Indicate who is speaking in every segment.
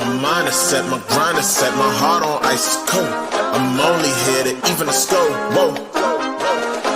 Speaker 1: My mind is set, my grind is set, my heart on ice is cold. I'm only here to even a score. Whoa.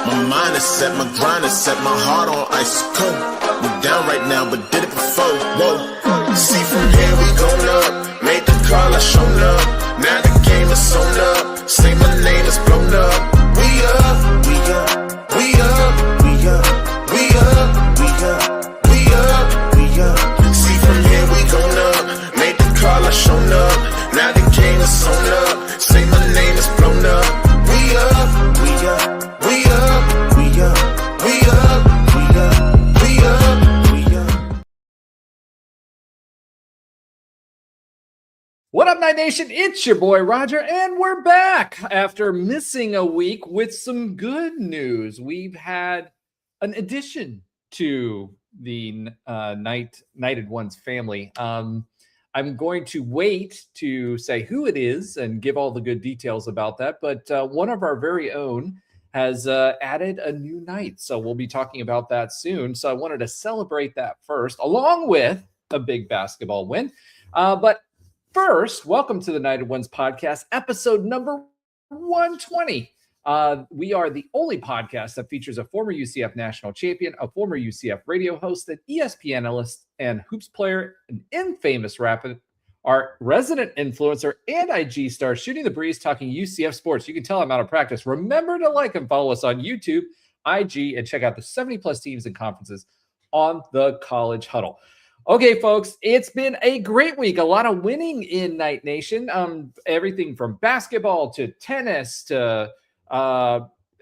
Speaker 1: My mind is set, my grind is set, my heart on ice is cold. We down right now, but did it before. Whoa. See from here we gon' up. Made the call, I shown up. Now the game is sewn up. Say my name is blown up. We up, we up, we up, we up, we up, we up, we up, we up. See from here we gon' up. Made the call, I shown up. Now the game is sewn up. Say my name is blown up. We up, we up, we up, we up, we up, we up, we up, we up.
Speaker 2: What up, Night Nation? It's your boy Roger, and we're back after missing a week with some good news. We've had an addition to the Knighted Ones family. I'm going to wait to say who it is and give all the good details about that, but one of our very own has added a new knight, so we'll be talking about that soon. So I wanted to celebrate that first, along with a big basketball win. But first, welcome to the Knighted Ones podcast, episode number 120. We are the only podcast that features a former UCF national champion, a former UCF radio host, an ESPN analyst, and hoops player, an infamous rapper, our resident influencer, and IG star, shooting the breeze, talking UCF sports. You can tell I'm out of practice. Remember to like and follow us on YouTube, IG, and check out the 70-plus teams and conferences on the College Huddle. Okay, folks, it's been a great week. A lot of winning in Night Nation. Everything from basketball to tennis to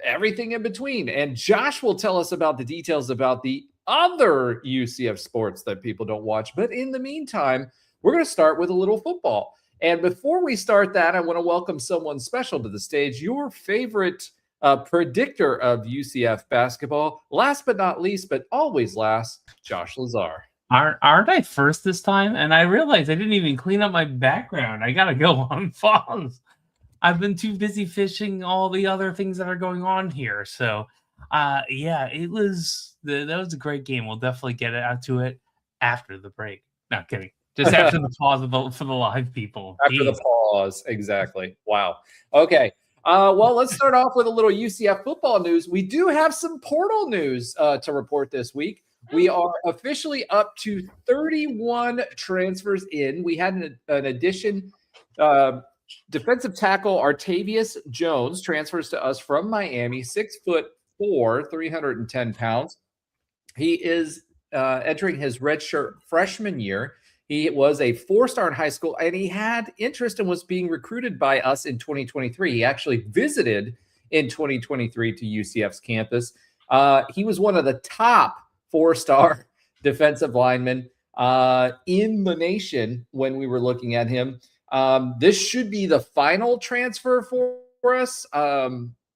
Speaker 2: everything in between. And Josh will tell us about the details about the other UCF sports that people don't watch. But in the meantime, we're going to start with a little football. And before we start that, I want to welcome someone special to the stage, your favorite predictor of UCF basketball. Last but not least, but always last, Josh Lazar.
Speaker 3: Aren't I first this time? And I realized I didn't even clean up my background. I got to go on phones. I've been too busy fishing all the other things that are going on here. So, yeah, that was a great game. We'll definitely get out to it after the break. Not kidding. Just after the pause for the live people.
Speaker 2: After the pause, exactly. Wow. Okay. Well, let's start off with a little UCF football news. We do have some portal news to report this week. We are officially up to 31 transfers in. We had an addition. Defensive tackle Artavius Jones transfers to us from Miami, 6'4", 310 pounds. He is entering his redshirt freshman year. He was a 4-star in high school, and he had interest and was being recruited by us in 2023. He actually visited in 2023 to UCF's campus. He was one of the top 4-star defensive linemen in the nation when we were looking at him. This should be the final transfer for us,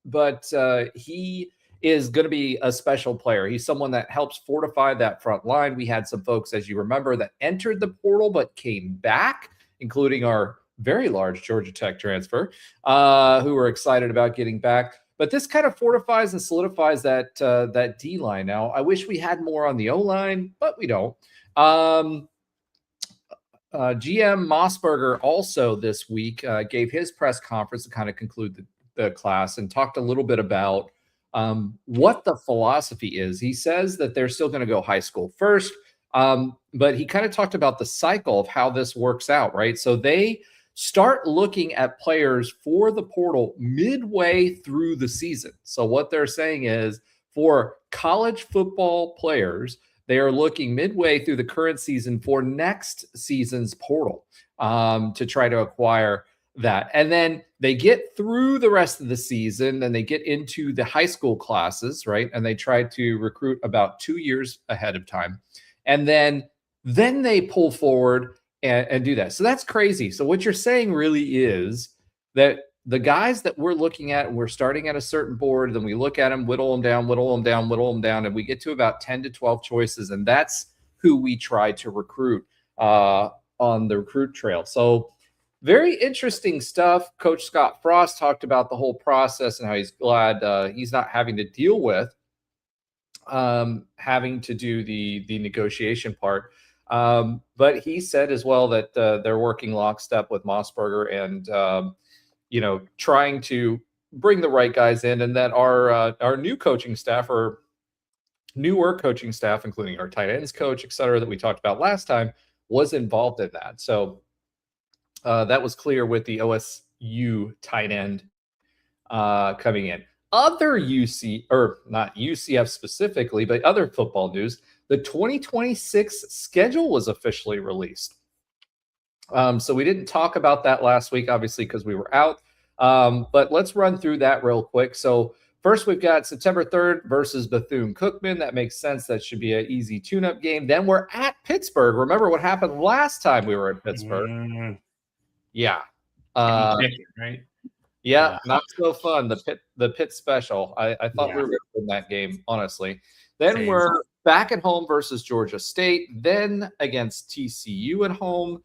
Speaker 2: but he is going to be a special player. He's someone that helps fortify that front line. We had some folks, as you remember, that entered the portal but came back, including our very large Georgia Tech transfer, who were excited about getting back. But this kind of fortifies and solidifies that D-line. Now, I wish we had more on the O-line, but we don't. GM Mossberger also this week gave his press conference to kind of conclude the class and talked a little bit about what the philosophy is. He says that they're still going to go high school first, but he kind of talked about the cycle of how this works out, right? So they start looking at players for the portal midway through the season. So what they're saying is for college football players, they are looking midway through the current season for next season's portal to try to acquire that. And then they get through the rest of the season and they get into the high school classes, right? And they try to recruit about 2 years ahead of time. And then they pull forward and do that. So that's crazy. So what you're saying really is that the guys that we're looking at, and we're starting at a certain board, then we look at them, whittle them down, and we get to about 10 to 12 choices. And that's who we try to recruit on the recruit trail. So very interesting stuff. Coach Scott Frost talked about the whole process and how he's glad he's not having to deal with having to do the negotiation part. But he said as well that they're working lockstep with Mossberger and trying to bring the right guys in, and that our new coaching staff or newer coaching staff, including our tight ends coach, et cetera, that we talked about last time, was involved in that. So that was clear with the OSU tight end coming in. Other UC, or not UCF specifically, but other football news, the 2026 schedule was officially released. So we didn't talk about that last week, obviously, because we were out. But let's run through that real quick. So first, we've got September 3rd versus Bethune-Cookman. That makes sense. That should be an easy tune-up game. Then we're at Pittsburgh. Remember what happened last time we were in Pittsburgh? Yeah.
Speaker 3: Right?
Speaker 2: Yeah, not so fun. The Pitt special. I thought we were going to win that game, honestly. Then we're back at home versus Georgia State. Then against TCU at home,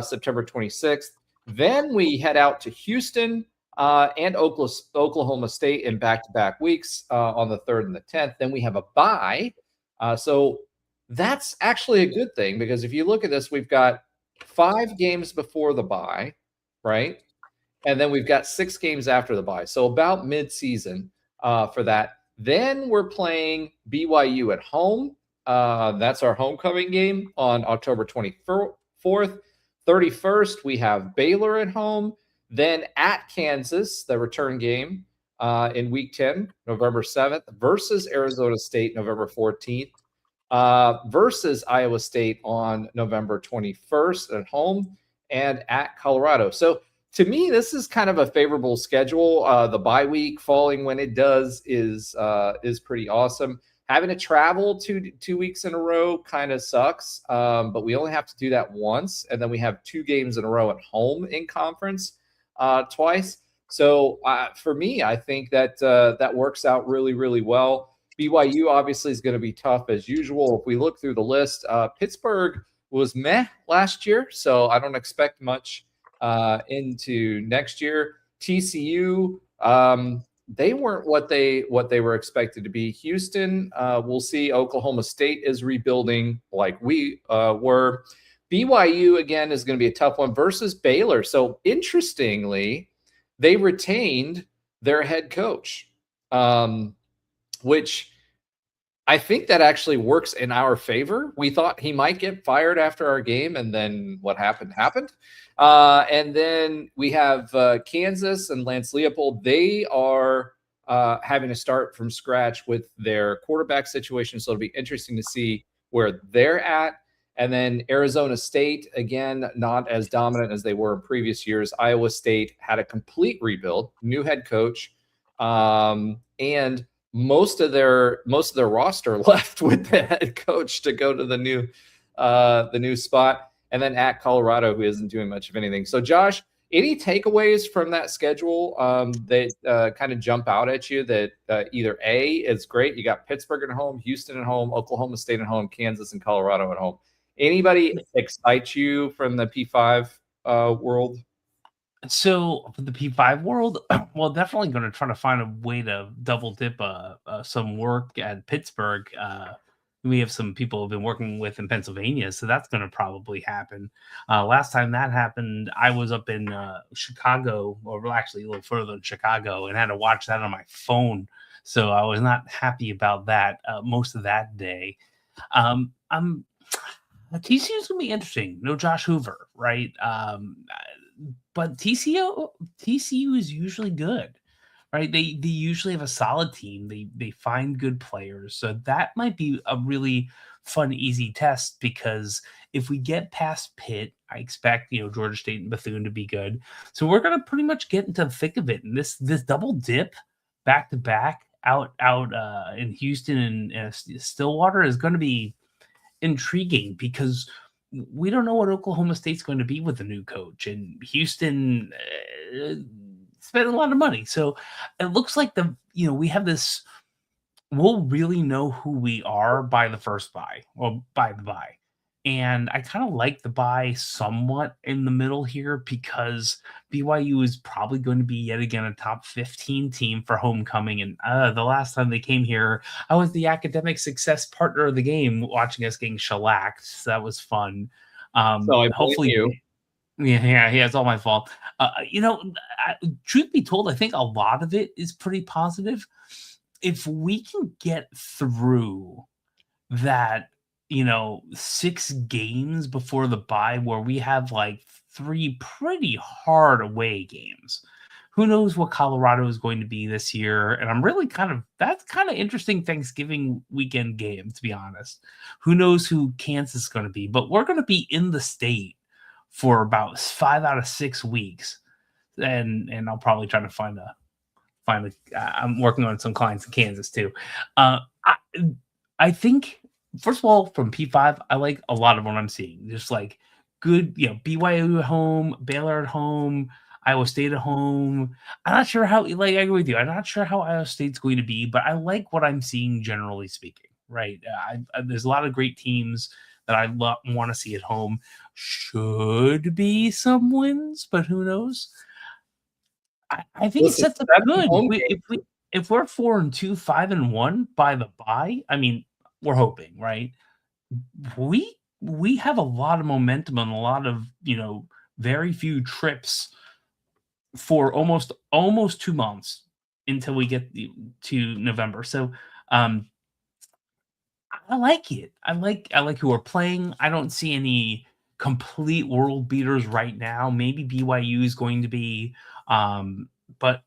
Speaker 2: September 26th. Then we head out to Houston and Oklahoma State in back-to-back weeks on the 3rd and the 10th. Then we have a bye. So that's actually a good thing because if you look at this, we've got 5 games before the bye, right? And then we've got 6 games after the bye. So about mid-season for that. Then we're playing BYU at home. That's our homecoming game on October 24th. 31st, we have Baylor at home. Then at Kansas, the return game in Week 10, November 7th, versus Arizona State, November 14th, versus Iowa State on November 21st at home, and at Colorado. So to me, this is kind of a favorable schedule. The bye week falling when it does is pretty awesome. Having to travel two weeks in a row kind of sucks, but we only have to do that once, and then we have 2 games in a row at home in conference twice. So for me, I think that that works out really, really well. BYU obviously is going to be tough as usual. If we look through the list, Pittsburgh was meh last year, so I don't expect much into next year. TCU, they weren't what they were expected to be. Houston, we'll see. Oklahoma State is rebuilding like we were. BYU, again, is going to be a tough one versus Baylor. So interestingly, they retained their head coach, which I think that actually works in our favor. We thought he might get fired after our game, and then what happened. And then we have Kansas and Lance Leopold. They are having to start from scratch with their quarterback situation, so it'll be interesting to see where they're at. And then Arizona State, again, not as dominant as they were in previous years. Iowa State had a complete rebuild, new head coach, and most of their roster left with the head coach to go to the new spot. And then at Colorado, who isn't doing much of anything. So, Josh, any takeaways from that schedule that kind of jump out at you that either A, is great, you got Pittsburgh at home, Houston at home, Oklahoma State at home, Kansas and Colorado at home. Anybody excite you from the P5 world?
Speaker 3: So for the P5 world, well, definitely going to try to find a way to double dip some work at Pittsburgh. We have some people who've been working with in Pennsylvania, so that's going to probably happen. Last time that happened, I was up in Chicago, or actually a little further than Chicago, and had to watch that on my phone. So I was not happy about that most of that day. TCU is going to be interesting. No Josh Hoover, right? But TCU is usually good, right? They usually have a solid team. They find good players. So that might be a really fun, easy test, because if we get past Pitt, I expect, Georgia State and Bethune to be good. So we're going to pretty much get into the thick of it. And this double dip back to back out in Houston and Stillwater is going to be intriguing, because we don't know what Oklahoma State's going to be with the new coach, and Houston spent a lot of money. So it looks like we have this, we'll really know who we are by the first bye, or by the bye. And I kind of like the bye somewhat in the middle here because BYU is probably going to be yet again a top 15 team for homecoming. And the last time they came here, I was the academic success partner of the game, watching us getting shellacked. So that was fun.
Speaker 2: So I blame
Speaker 3: Hopefully,
Speaker 2: you.
Speaker 3: yeah, it's all my fault. Truth be told, I think a lot of it is pretty positive. If we can get through that, 6 games before the bye where we have like 3 pretty hard away games. Who knows what Colorado is going to be this year? And I'm really that's kind of interesting Thanksgiving weekend game, to be honest. Who knows who Kansas is going to be? But we're going to be in the state for about 5 out of 6 weeks. And I'll probably try to find I'm working on some clients in Kansas too. I think, first of all, from P5, I like a lot of what I'm seeing. Just like good, BYU at home, Baylor at home, Iowa State at home. I'm not sure how, I agree with you. I'm not sure how Iowa State's going to be, but I like what I'm seeing generally speaking, right? There's a lot of great teams that I want to see at home. Should be some wins, but who knows? I think it sets up good. If we're 4-2, 5-1 by the bye, I mean, we're hoping, right? We have a lot of momentum and a lot of, very few trips for almost 2 months until we get to November. So I like it. I like who we're playing. I don't see any complete world beaters right now. Maybe BYU is going to be, but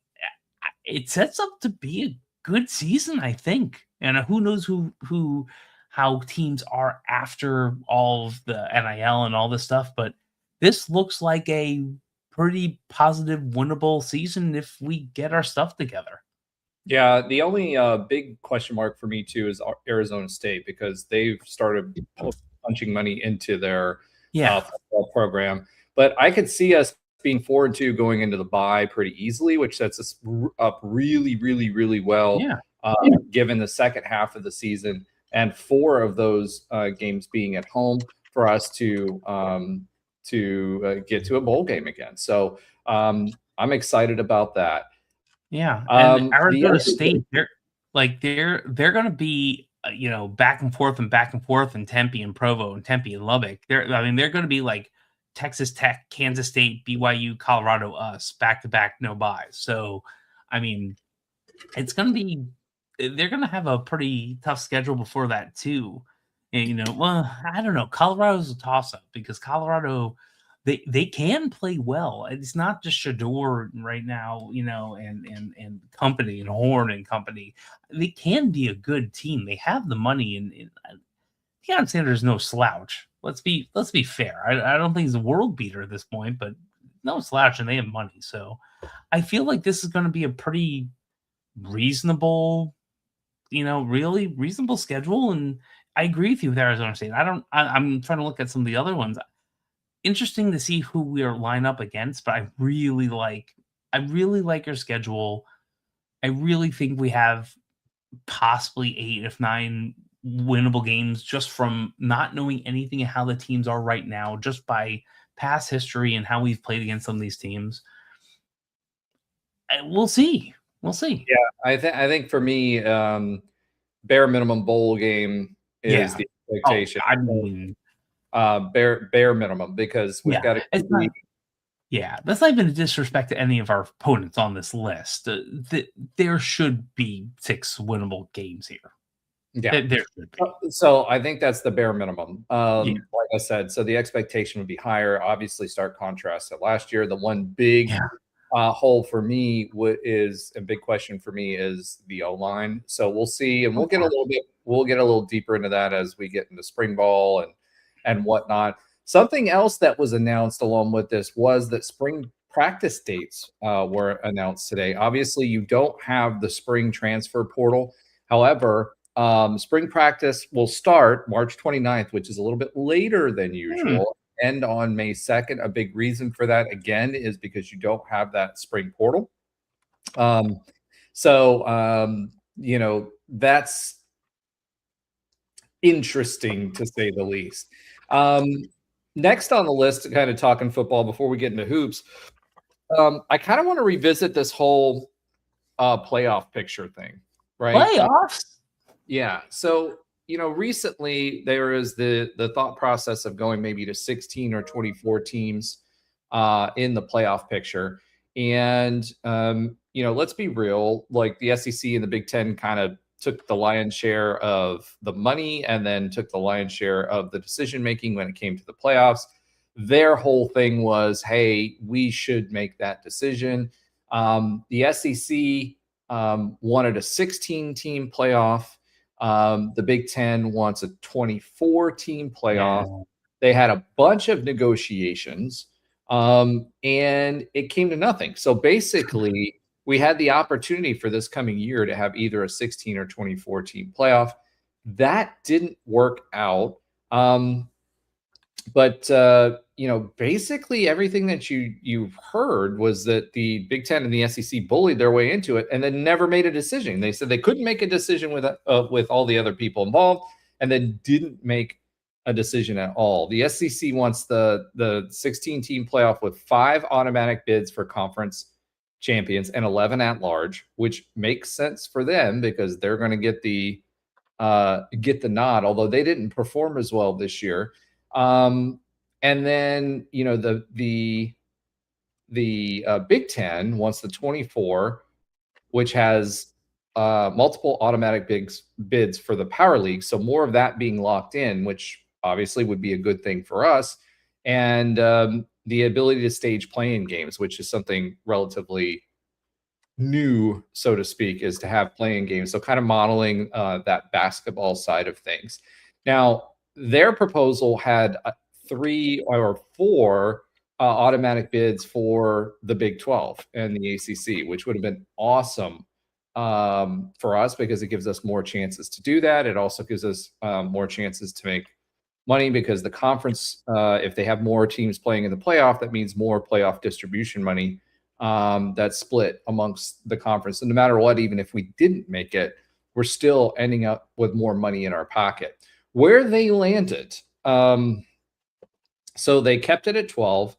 Speaker 3: it sets up to be a good season, I think. And who knows how teams are after all of the NIL and all this stuff, but this looks like a pretty positive, winnable season if we get our stuff together.
Speaker 2: Yeah, the only big question mark for me too is Arizona State, because they've started punching money into their football program. But I could see us being 4-2 going into the bye pretty easily, which sets us up really, really, really well, given the second half of the season and 4 of those games being at home for us to get to a bowl game again. So I'm excited about that.
Speaker 3: Yeah, and Arizona State, they're going to be back and forth in Tempe and Provo and Tempe and Lubbock. They're going to be like Texas Tech, Kansas State, BYU, Colorado, us back to back, no buys. So, I mean, it's going to be they're going to have a pretty tough schedule before that too. And I don't know. Colorado's a toss up because Colorado. They can play well. It's not just Shador right now, and company and Horn and company. They can be a good team. They have the money, and Deion Sanders is no slouch. Let's be fair. I don't think he's a world beater at this point, but no slouch, and they have money. So I feel like this is going to be a pretty reasonable, really reasonable schedule. And I agree with you with Arizona State. I'm trying to look at some of the other ones. Interesting to see who we are line up against, but I really like our schedule. I really think we have possibly 8 if 9 winnable games just from not knowing anything of how the teams are right now, just by past history and how we've played against some of these teams. We'll see.
Speaker 2: Yeah, I think for me, bare minimum bowl game is the expectation.
Speaker 3: I mean,
Speaker 2: bare minimum, because we've got to.
Speaker 3: That's not even a disrespect to any of our opponents on this list. There should be 6 winnable games here.
Speaker 2: Yeah,
Speaker 3: there should be.
Speaker 2: So I think that's the bare minimum. Like I said, so the expectation would be higher. Obviously, stark contrast to last year. The one big hole for me is a big question for me is the O-line. So we'll see, and we'll get a little deeper into that as we get into spring ball and whatnot. Something else that was announced along with this was that spring practice dates were announced today. Obviously, you don't have the spring transfer portal. However, spring practice will start March 29th, which is a little bit later than usual, end on May 2nd. A big reason for that, again, is because you don't have that spring portal. That's interesting to say the least. Next on the list, kind of talking football before we get into hoops, I kind of want to revisit this whole playoff picture thing, right?
Speaker 3: Playoffs?
Speaker 2: Yeah. So, recently there is the thought process of going maybe to 16 or 24 teams in the playoff picture. And, let's be real, like the SEC and the Big Ten kind of took the lion's share of the money and then took the lion's share of the decision making when it came to the playoffs. Their whole thing was, hey, we should make that decision. The SEC wanted a 16 team playoff. The Big Ten wants a 24 team playoff.
Speaker 3: Yeah.
Speaker 2: They had a bunch of negotiations, and it came to nothing. So basically, we had the opportunity for this coming year to have either a 16 or 24 team playoff. That didn't work out. But basically everything that you've heard was that the Big Ten and the SEC bullied their way into it and then never made a decision. They said they couldn't make a decision with all the other people involved, and then didn't make a decision at all. The SEC wants the 16 team playoff with 5 automatic bids for conference champions and 11 at large, which makes sense for them because they're going to get the nod, although they didn't perform as well this year. And then the Big Ten wants the 24, which has multiple automatic bids for the power league. So more of that being locked in, which obviously would be a good thing for us. And the ability to stage play-in games, which is something relatively new, so to speak, is to have play-in games. So kind of modeling that basketball side of things. Now, their proposal had 3 or 4 automatic bids for the Big 12 and the ACC, which would have been awesome for us because it gives us more chances to do that. It also gives us more chances to make money because the conference, if they have more teams playing in the playoff, that means more playoff distribution money that's split amongst the conference. And no matter what, even if we didn't make it, we're still ending up with more money in our pocket. Where they landed, so they kept it at 12.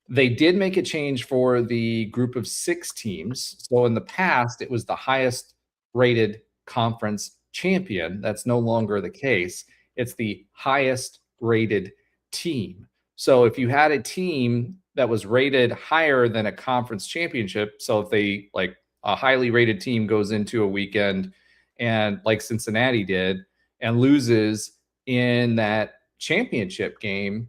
Speaker 2: They did make a change for the group of 6 teams. So in the past, it was the highest rated conference champion. That's no longer the case. It's the highest rated team. So if you had a team that was rated higher than a conference championship, so if they like a highly rated team goes into a weekend and like Cincinnati did and loses in that championship game,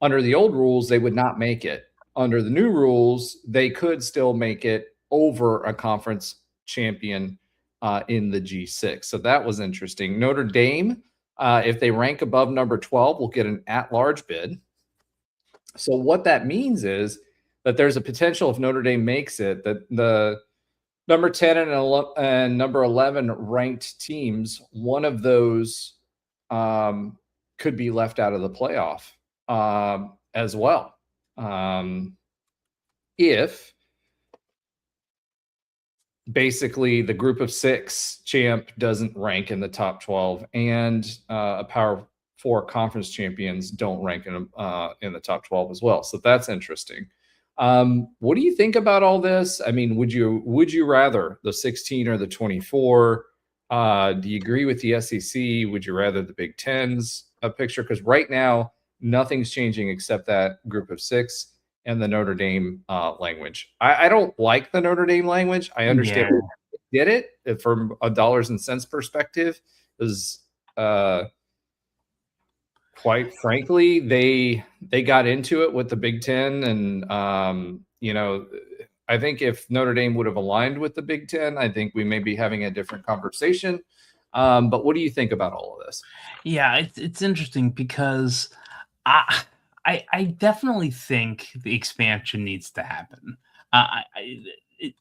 Speaker 2: under the old rules, they would not make it. Under the new rules, they could still make it over a conference champion in the G6. So that was interesting. Notre Dame, if they rank above number 12, will get an at-large bid. So what that means is that there's a potential, if Notre Dame makes it, that the number 10 and number 11 ranked teams, one of those could be left out of the playoff as well. If basically the group of 6 champ doesn't rank in the top 12 and a Power 4 conference champions don't rank in the top 12 as well. So that's interesting. What do you think about all this? I mean, would you rather the 16 or the 24? Do you agree with the SEC? Would you rather the Big Ten's picture? Because right now, nothing's changing except that group of 6 and the Notre Dame language. I don't like the Notre Dame language. I understand they did it from a dollars and cents perspective. Is quite frankly, they got into it with the Big Ten, and I think if Notre Dame would have aligned with the Big Ten, I think we may be having a different conversation. But what do you think about all of this?
Speaker 3: Yeah, it's interesting because I definitely think the expansion needs to happen.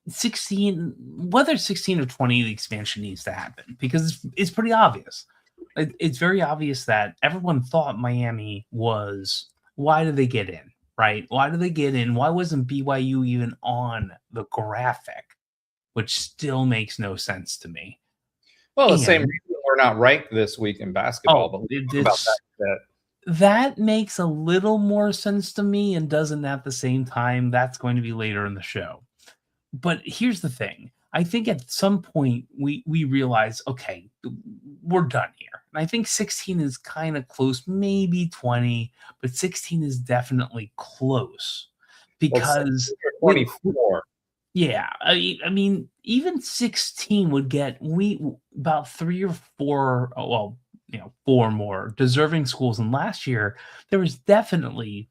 Speaker 3: 16, whether 16 or 20, the expansion needs to happen because it's pretty obvious. It's very obvious that everyone thought Miami was, why did they get in, right? Why did they get in? Why wasn't BYU even on the graphic? Which still makes no sense to me.
Speaker 2: Well, the same reason we're not ranked this week in basketball, but
Speaker 3: about that. That makes a little more sense to me and doesn't at the same time. That's going to be later in the show. But here's the thing. I think at some point we realize, okay, we're done here. And I think 16 is kind of close, maybe 20, but 16 is definitely close because
Speaker 2: 24.
Speaker 3: yeah, I mean, even 16 would get we about 3 or 4, well, 4 more deserving schools. And last year, there was definitely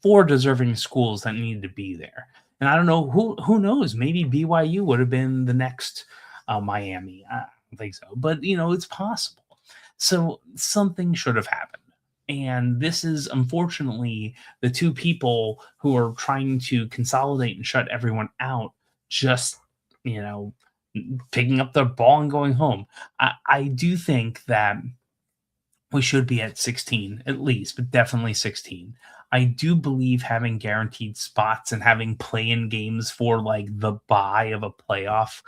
Speaker 3: 4 deserving schools that needed to be there. And I don't know who knows, maybe BYU would have been the next Miami. I don't think so, but it's possible. So something should have happened. And this is unfortunately the two people who are trying to consolidate and shut everyone out, just, picking up their ball and going home. I do think that we should be at 16 at least, but definitely 16. I do believe having guaranteed spots and having play-in games for like the bye of a playoff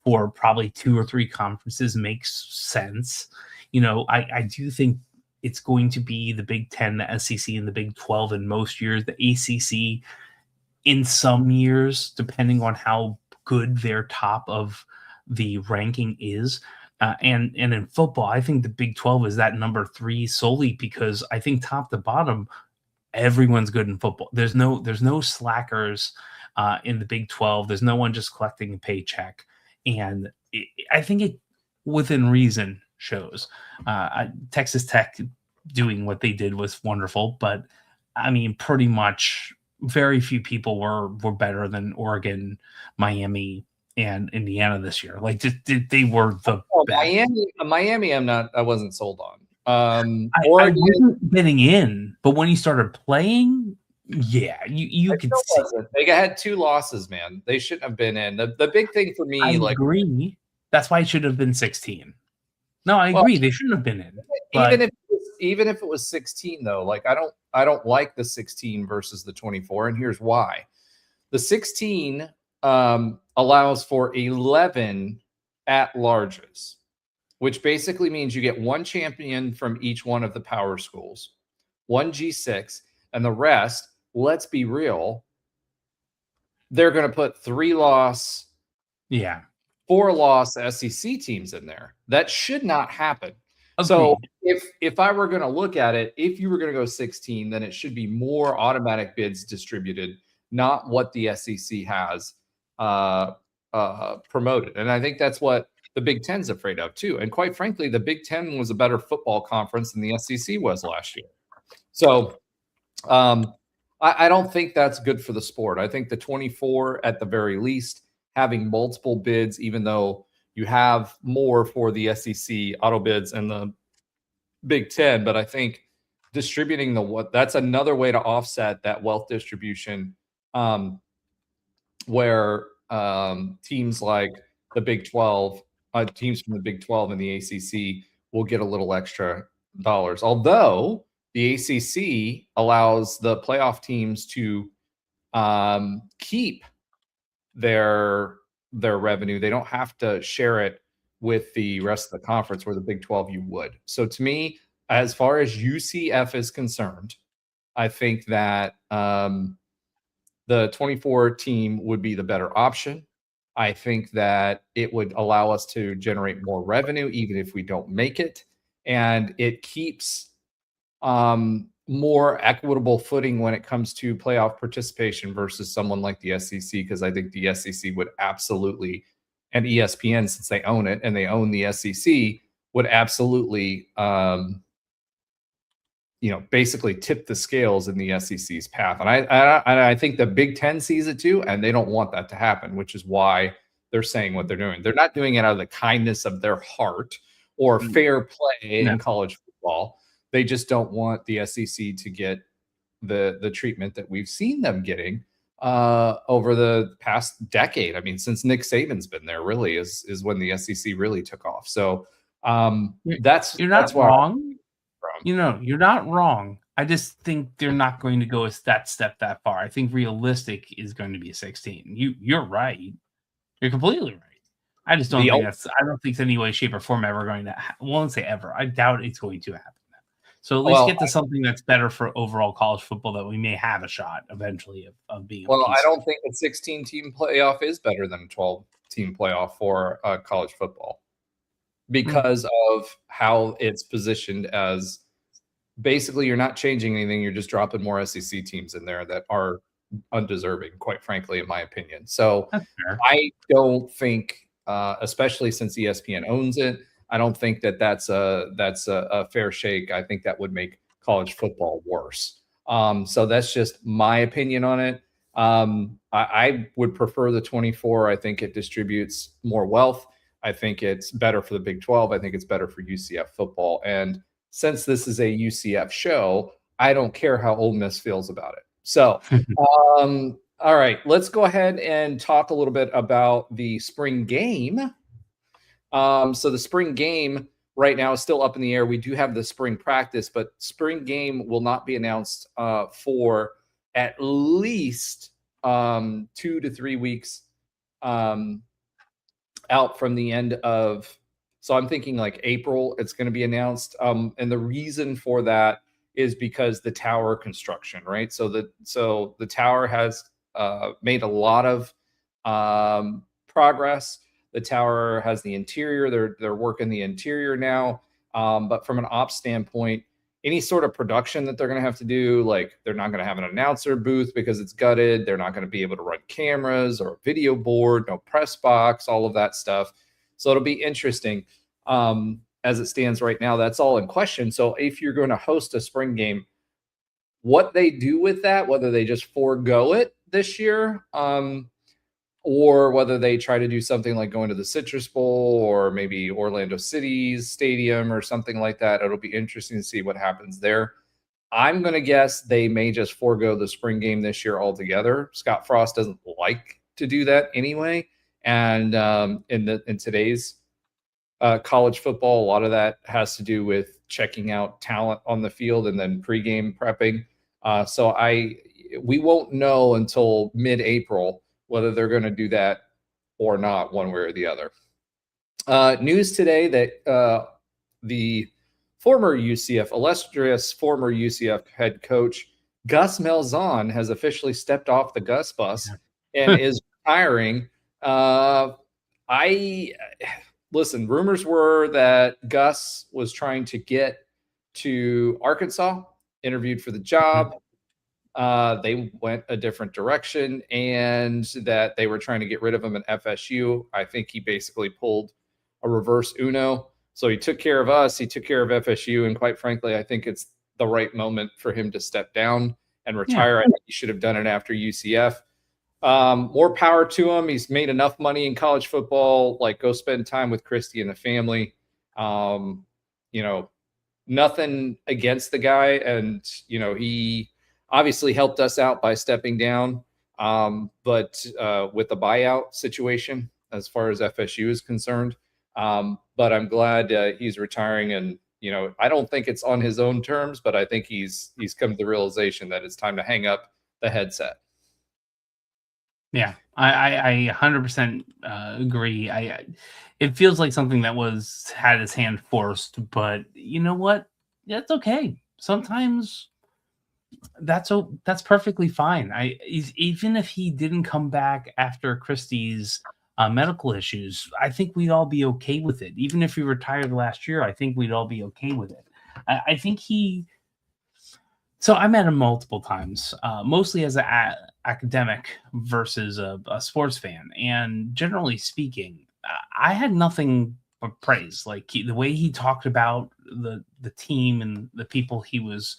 Speaker 3: for probably 2 or 3 conferences makes sense. I do think it's going to be the Big Ten, the SEC, and the Big 12 in most years, the ACC in some years, depending on how good their top of the ranking is. And in football, I think the Big 12 is that number 3 solely because I think top to bottom, everyone's good in football. There's no slackers in the Big 12. There's no one just collecting a paycheck. And I think it, within reason, shows. Texas Tech doing what they did was wonderful, but I mean, pretty much very few people were better than Oregon, Miami, and Indiana this year. Like, they were the best.
Speaker 2: Miami, I wasn't sold on.
Speaker 3: I wasn't getting in, but when he started playing, yeah, you could see.
Speaker 2: They had 2 losses, man. They shouldn't have been in. The big thing for me,
Speaker 3: I agree. That's why it should have been 16. No, I agree. They shouldn't have been in.
Speaker 2: Even if it was 16, though, like I don't like the 16 versus the 24, and here's why. The 16 allows for 11 at-larges, which basically means you get 1 champion from each one of the power schools, 1 G6, and the rest, let's be real, they're going to put 3-loss, 4-loss SEC teams in there. That should not happen. Okay. So if I were going to look at it, if you were going to go 16, then it should be more automatic bids distributed, not what the SEC has promoted. And I think that's what the Big Ten's afraid of too. And quite frankly, the Big Ten was a better football conference than the SEC was last year. So I don't think that's good for the sport. I think the 24 at the very least, having multiple bids, even though you have more for the SEC auto bids and the Big Ten, but I think distributing that's another way to offset that wealth distribution, where teams like the Big 12, teams from the Big 12 and the ACC will get a little extra dollars. Although the ACC allows the playoff teams to keep their revenue. They don't have to share it with the rest of the conference, where the Big 12 you would. So to me, as far as UCF is concerned, I think that the 24 team would be the better option. I think that it would allow us to generate more revenue, even if we don't make it. And it keeps more equitable footing when it comes to playoff participation versus someone like the SEC, because I think the SEC would absolutely, and ESPN, since they own it and they own the SEC, would absolutely, basically tip the scales in the SEC's path. And I think the Big Ten sees it too, and they don't want that to happen, which is why they're saying what they're doing. They're not doing it out of the kindness of their heart or fair play in college football. They just don't want the SEC to get the treatment that we've seen them getting over the past decade. I mean, since Nick Saban's been there, really is when the SEC really took off. So that's
Speaker 3: wrong. You're not wrong. I just think they're not going to go that step that far. I think realistic is going to be a 16. You're right. You're completely right. I just don't think I don't think it's any way, shape, or form ever going to. I won't say ever. I doubt it's going to happen. So at least get to something that's better for overall college football that we may have a shot eventually of being.
Speaker 2: Well, I don't think a 16-team playoff is better than a 12-team playoff for college football because of how it's positioned as basically you're not changing anything. You're just dropping more SEC teams in there that are undeserving, quite frankly, in my opinion. So I don't think, especially since ESPN owns it, I don't think that that's a fair shake. I think that would make college football worse. So that's just my opinion on it. I would prefer the 24. I think it distributes more wealth. I think it's better for the Big 12. I think it's better for UCF football. And since this is a UCF show, I don't care how Ole Miss feels about it. So, all right, let's go ahead and talk a little bit about the spring game. So the spring game right now is still up in the air. We do have the spring practice, but spring game will not be announced for at least 2 to 3 weeks out from the end of. So I'm thinking like April, it's going to be announced. And the reason for that is because the tower construction, right? So the tower has made a lot of progress. The tower has the interior. They're working the interior now. But from an ops standpoint, any sort of production that they're going to have to do, like they're not going to have an announcer booth because it's gutted. They're not going to be able to run cameras or a video board, no press box, all of that stuff. So it'll be interesting. As it stands right now, that's all in question. So if you're going to host a spring game, what they do with that, whether they just forego it this year, or whether they try to do something like going to the Citrus Bowl or maybe Orlando City's stadium or something like that, it'll be interesting to see what happens there. I'm going to guess they may just forego the spring game this year altogether. Scott Frost doesn't like to do that anyway. And in today's college football, a lot of that has to do with checking out talent on the field and then pregame prepping. So we won't know until mid-April whether they're going to do that or not, one way or the other. News today that the illustrious former UCF head coach Gus Malzahn has officially stepped off the Gus bus and is retiring. Listen, rumors were that Gus was trying to get to Arkansas, interviewed for the job. They went a different direction, and that they were trying to get rid of him at FSU. I think he basically pulled a reverse Uno. So he took care of us. He took care of FSU. And quite frankly, I think it's the right moment for him to step down and retire. I think he should have done it after UCF. More power to him. He's made enough money in college football. Like, go spend time with Christy and the family. Nothing against the guy. And, he obviously helped us out by stepping down. But with the buyout situation, as far as FSU is concerned. But I'm glad he's retiring. And, I don't think it's on his own terms, but I think he's come to the realization that it's time to hang up the headset.
Speaker 3: Yeah, I 100% agree. It feels like something that had his hand forced, but you know what? That's okay. Sometimes that's perfectly fine. Even if he didn't come back after Christie's medical issues, I think we'd all be okay with it. Even if he retired last year, I think we'd all be okay with it. I think So I met him multiple times, mostly as an academic versus a sports fan. And generally speaking, I had nothing but praise. Like the way he talked about the team and the people he was,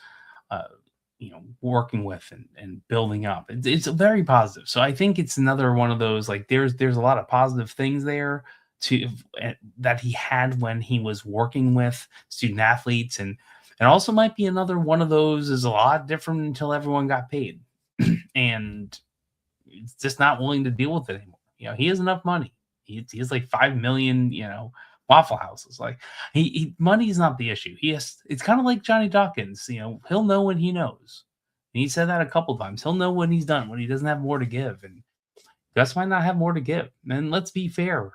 Speaker 3: working with and building up. It's very positive. So I think it's another one of those, like there's a lot of positive things there that he had when he was working with student athletes, and also might be another one of those is a lot different until everyone got paid and he's just not willing to deal with it anymore. He has enough money. He has like 5 million, Waffle Houses. Like money is not the issue. It's kind of like Johnny Dawkins, he'll know when he knows. And he said that a couple times. He'll know when he's done, when he doesn't have more to give. And Gus might not have more to give. And let's be fair.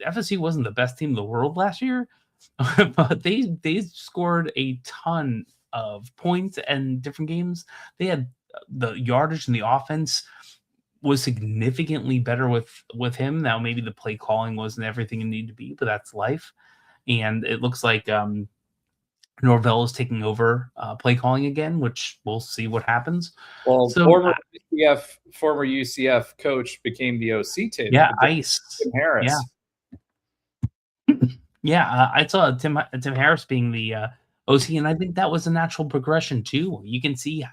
Speaker 3: FSU wasn't the best team in the world last year, but they scored a ton of points and different games. They had the yardage and the offense was significantly better with him. Now maybe the play calling wasn't everything it needed to be, but that's life. And it looks like Norvell is taking over play calling again, which we'll see what happens.
Speaker 2: Well,
Speaker 3: So
Speaker 2: former UCF coach became the OC today.
Speaker 3: yeah, Ice.
Speaker 2: Tim Harris.
Speaker 3: Yeah, I saw Tim Harris being the OC, and I think that was a natural progression too. You can see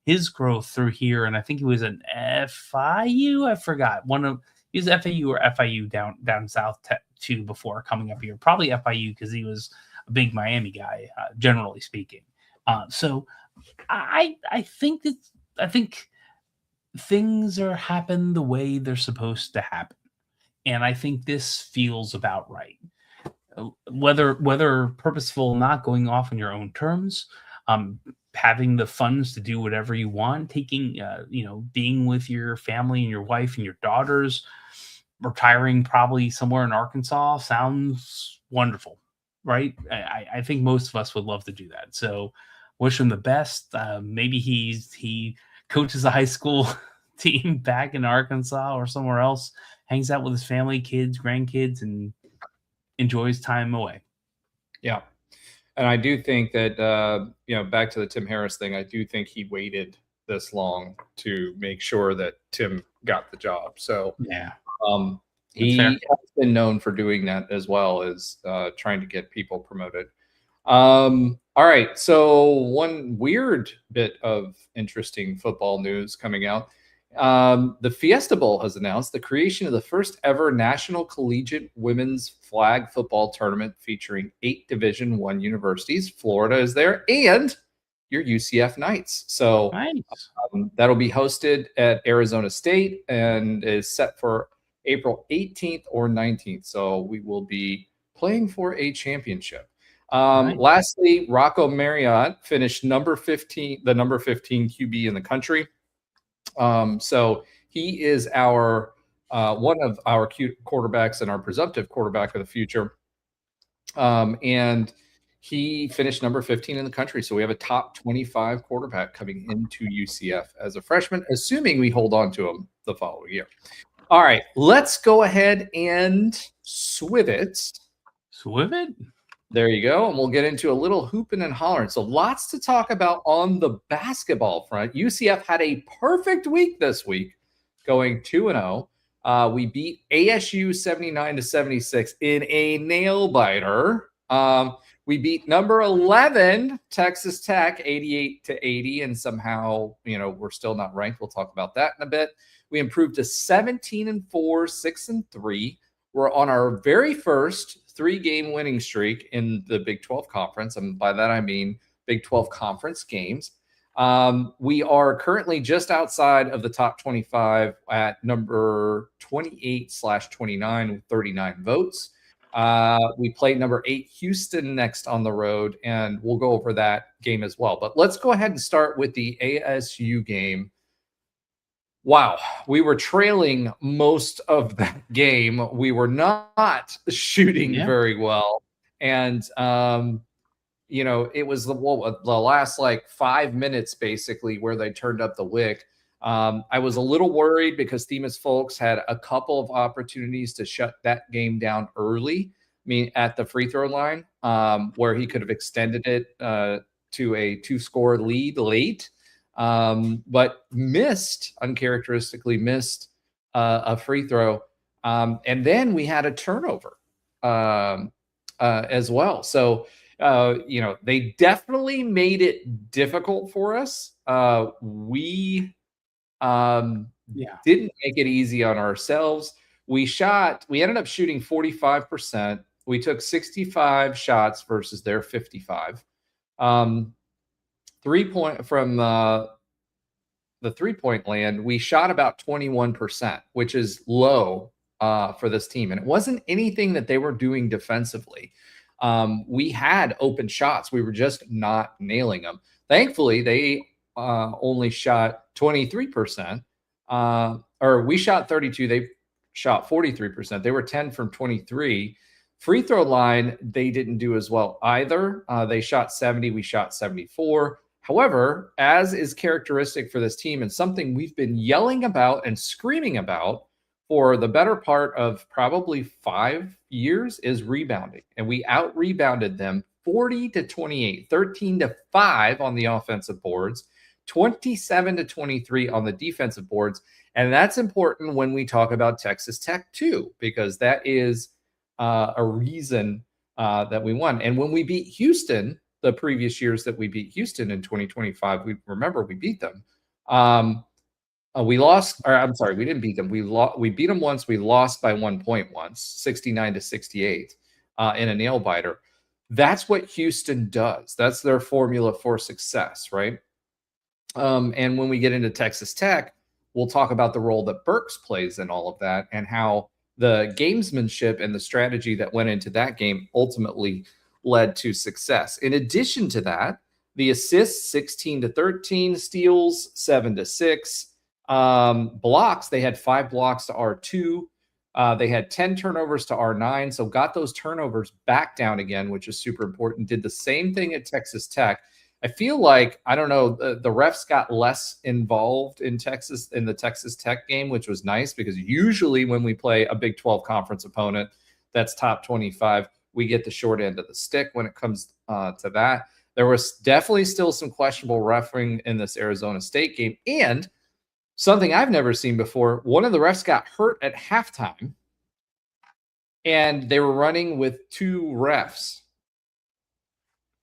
Speaker 3: his growth through here, and I think he was an FIU. I forgot he was FAU or FIU down south too before coming up here. Probably FIU because he was a big Miami guy, generally speaking. So I think things are happen the way they're supposed to happen, and I think this feels about right. Whether purposeful or not, going off on your own terms, having the funds to do whatever you want, taking being with your family and your wife and your daughters, retiring probably somewhere in Arkansas sounds wonderful, right? I think most of us would love to do that. So wish him the best. Maybe he coaches a high school team back in Arkansas or somewhere else, hangs out with his family, kids, grandkids, and enjoys time away.
Speaker 2: Yeah. And I do think that, back to the Tim Harris thing, I do think he waited this long to make sure that Tim got the job. So
Speaker 3: yeah,
Speaker 2: he has been known for doing that as well as trying to get people promoted. All right. So one weird bit of interesting football news coming out. The Fiesta Bowl has announced the creation of the first ever National Collegiate Women's Flag Football Tournament featuring 8 Division I universities. Florida is there, and your UCF Knights. So
Speaker 3: nice.
Speaker 2: That'll be hosted at Arizona State and is set for April 18th or 19th. So we will be playing for a championship.
Speaker 3: Nice.
Speaker 2: Lastly, Rocco Marriott finished the number 15 QB in the country. So he is our one of our quarterbacks and our presumptive quarterback of the future. And he finished number 15 in the country. So we have a top 25 quarterback coming into UCF as a freshman, assuming we hold on to him the following year. All right, let's go ahead and swiv it.
Speaker 3: Swiv it?
Speaker 2: There you go. And we'll get into a little hooping and hollering. So lots to talk about on the basketball front. UCF had a perfect week this week, going 2-0. We beat ASU 79-76 in a nail biter. We beat number 11 Texas Tech 88-80, and somehow, we're still not ranked. We'll talk about that in a bit. We improved to 17-4, 6-3. We're on our very first 3-game winning streak in the Big 12 Conference, and by that I mean Big 12 Conference games. We are currently just outside of the top 25 at number 28/29 with 39 votes. We play number 8 Houston next on the road, and we'll go over that game as well. But let's go ahead and start with the ASU game. Wow, we were trailing most of that game. We were not shooting very well. And, it was the last 5 minutes basically where they turned up the wick. I was a little worried because Themis Folks had a couple of opportunities to shut that game down early. At the free throw line, where he could have extended it to a 2-score lead late. But uncharacteristically missed a free throw. And then we had a turnover as well. So, they definitely made it difficult for us. We didn't make it easy on ourselves. We ended up shooting 45%. We took 65 shots versus their 55. 3-point from the 3-point land, we shot about 21%, which is low for this team. And it wasn't anything that they were doing defensively. We had open shots. We were just not nailing them. Thankfully, they only shot 23%. Or we shot 32. They shot 43%. They were 10 from 23 Free throw line, they didn't do as well either. They shot 70, we shot 74. However, as is characteristic for this team and something we've been yelling about and screaming about for the better part of probably 5 years, is rebounding. And we out-rebounded them 40-28, 13-5 on the offensive boards, 27-23 on the defensive boards. And that's important when we talk about Texas Tech too, because that is a reason that we won. And when we beat Houston, the previous years that we beat Houston in 2025, we beat them. We lost, or I'm sorry, we didn't beat them. We beat them once. We lost by 1 point once, 69-68 in a nail biter. That's what Houston does. That's their formula for success, right? And when we get into Texas Tech, we'll talk about the role that Burks plays in all of that and how the gamesmanship and the strategy that went into that game ultimately led to success. In addition to that, the assists 16-13, steals 7-6, blocks, they had 5 blocks to R2. They had 10 turnovers to R9, so got those turnovers back down again, which is super important. Did the same thing at Texas Tech. I feel like, I don't know, the refs got less involved in the Texas Tech game, which was nice because usually when we play a Big 12 conference opponent that's top 25, we get the short end of the stick when it comes to that. There was definitely still some questionable refereeing in this Arizona State game. And something I've never seen before, one of the refs got hurt at halftime, and they were running with 2 refs,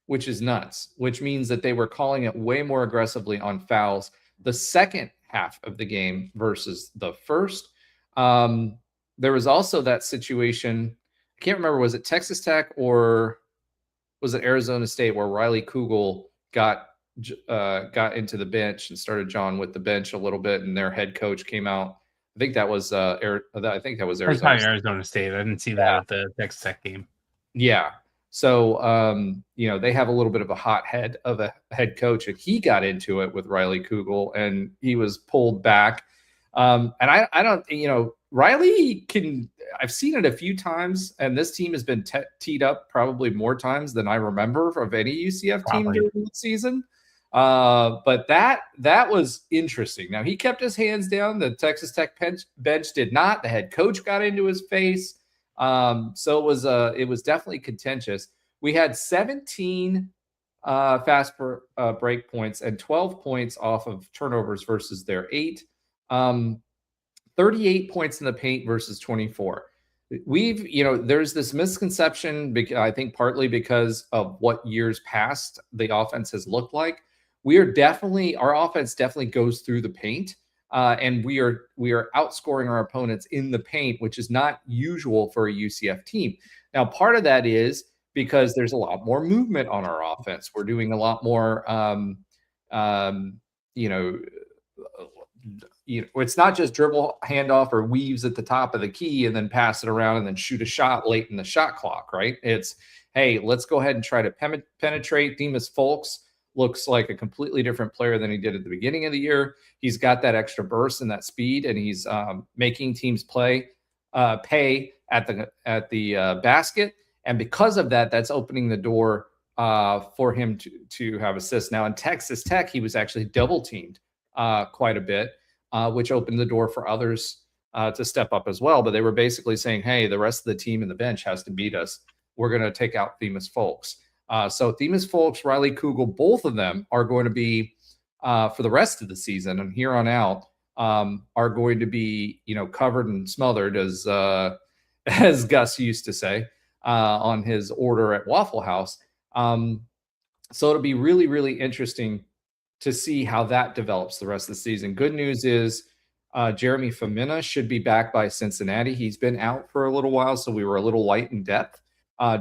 Speaker 2: which is nuts, which means that they were calling it way more aggressively on fouls the second half of the game versus the first. There was also that situation, I can't remember, was it Texas Tech or was it Arizona State, where Riley Kugel got into the bench and started John with the bench a little bit, and their head coach came out. I think that was
Speaker 3: Arizona State. I didn't see that at the Texas Tech game.
Speaker 2: Yeah. So, they have a little bit of a hot head of a head coach, and he got into it with Riley Kugel, and he was pulled back. And I don't, Riley I've seen it a few times, and this team has been teed up probably more times than I remember of any UCF team during the season. But that was interesting. Now, he kept his hands down. The Texas Tech bench did not. The head coach got into his face. So it was definitely contentious. We had 17 fast break points and 12 points off of turnovers versus their 8. 38 points in the paint versus 24. There's this misconception, I think partly because of what years past the offense has looked like. Our offense definitely goes through the paint. And we are outscoring our opponents in the paint, which is not usual for a UCF team. Now, part of that is because there's a lot more movement on our offense. We're doing a lot more, it's not just dribble, handoff, or weaves at the top of the key and then pass it around and then shoot a shot late in the shot clock, right? It's, hey, let's go ahead and try to penetrate. Demas Folks looks like a completely different player than he did at the beginning of the year. He's got that extra burst and that speed, and he's making teams pay at the basket. And because of that, that's opening the door for him to have assists. Now, in Texas Tech, he was actually double teamed quite a bit, which opened the door for others to step up as well. But they were basically saying, hey, the rest of the team in the bench has to beat us. We're going to take out Demas Folks. So Demas Folks, Riley Kugel, both of them are going to be for the rest of the season and here on out are going to be, covered and smothered, as Gus used to say on his order at Waffle House. So it'll be really, really interesting to see how that develops the rest of the season. Good news is Jeremy Femina should be back by Cincinnati. He's been out for a little while, so we were a little light in depth.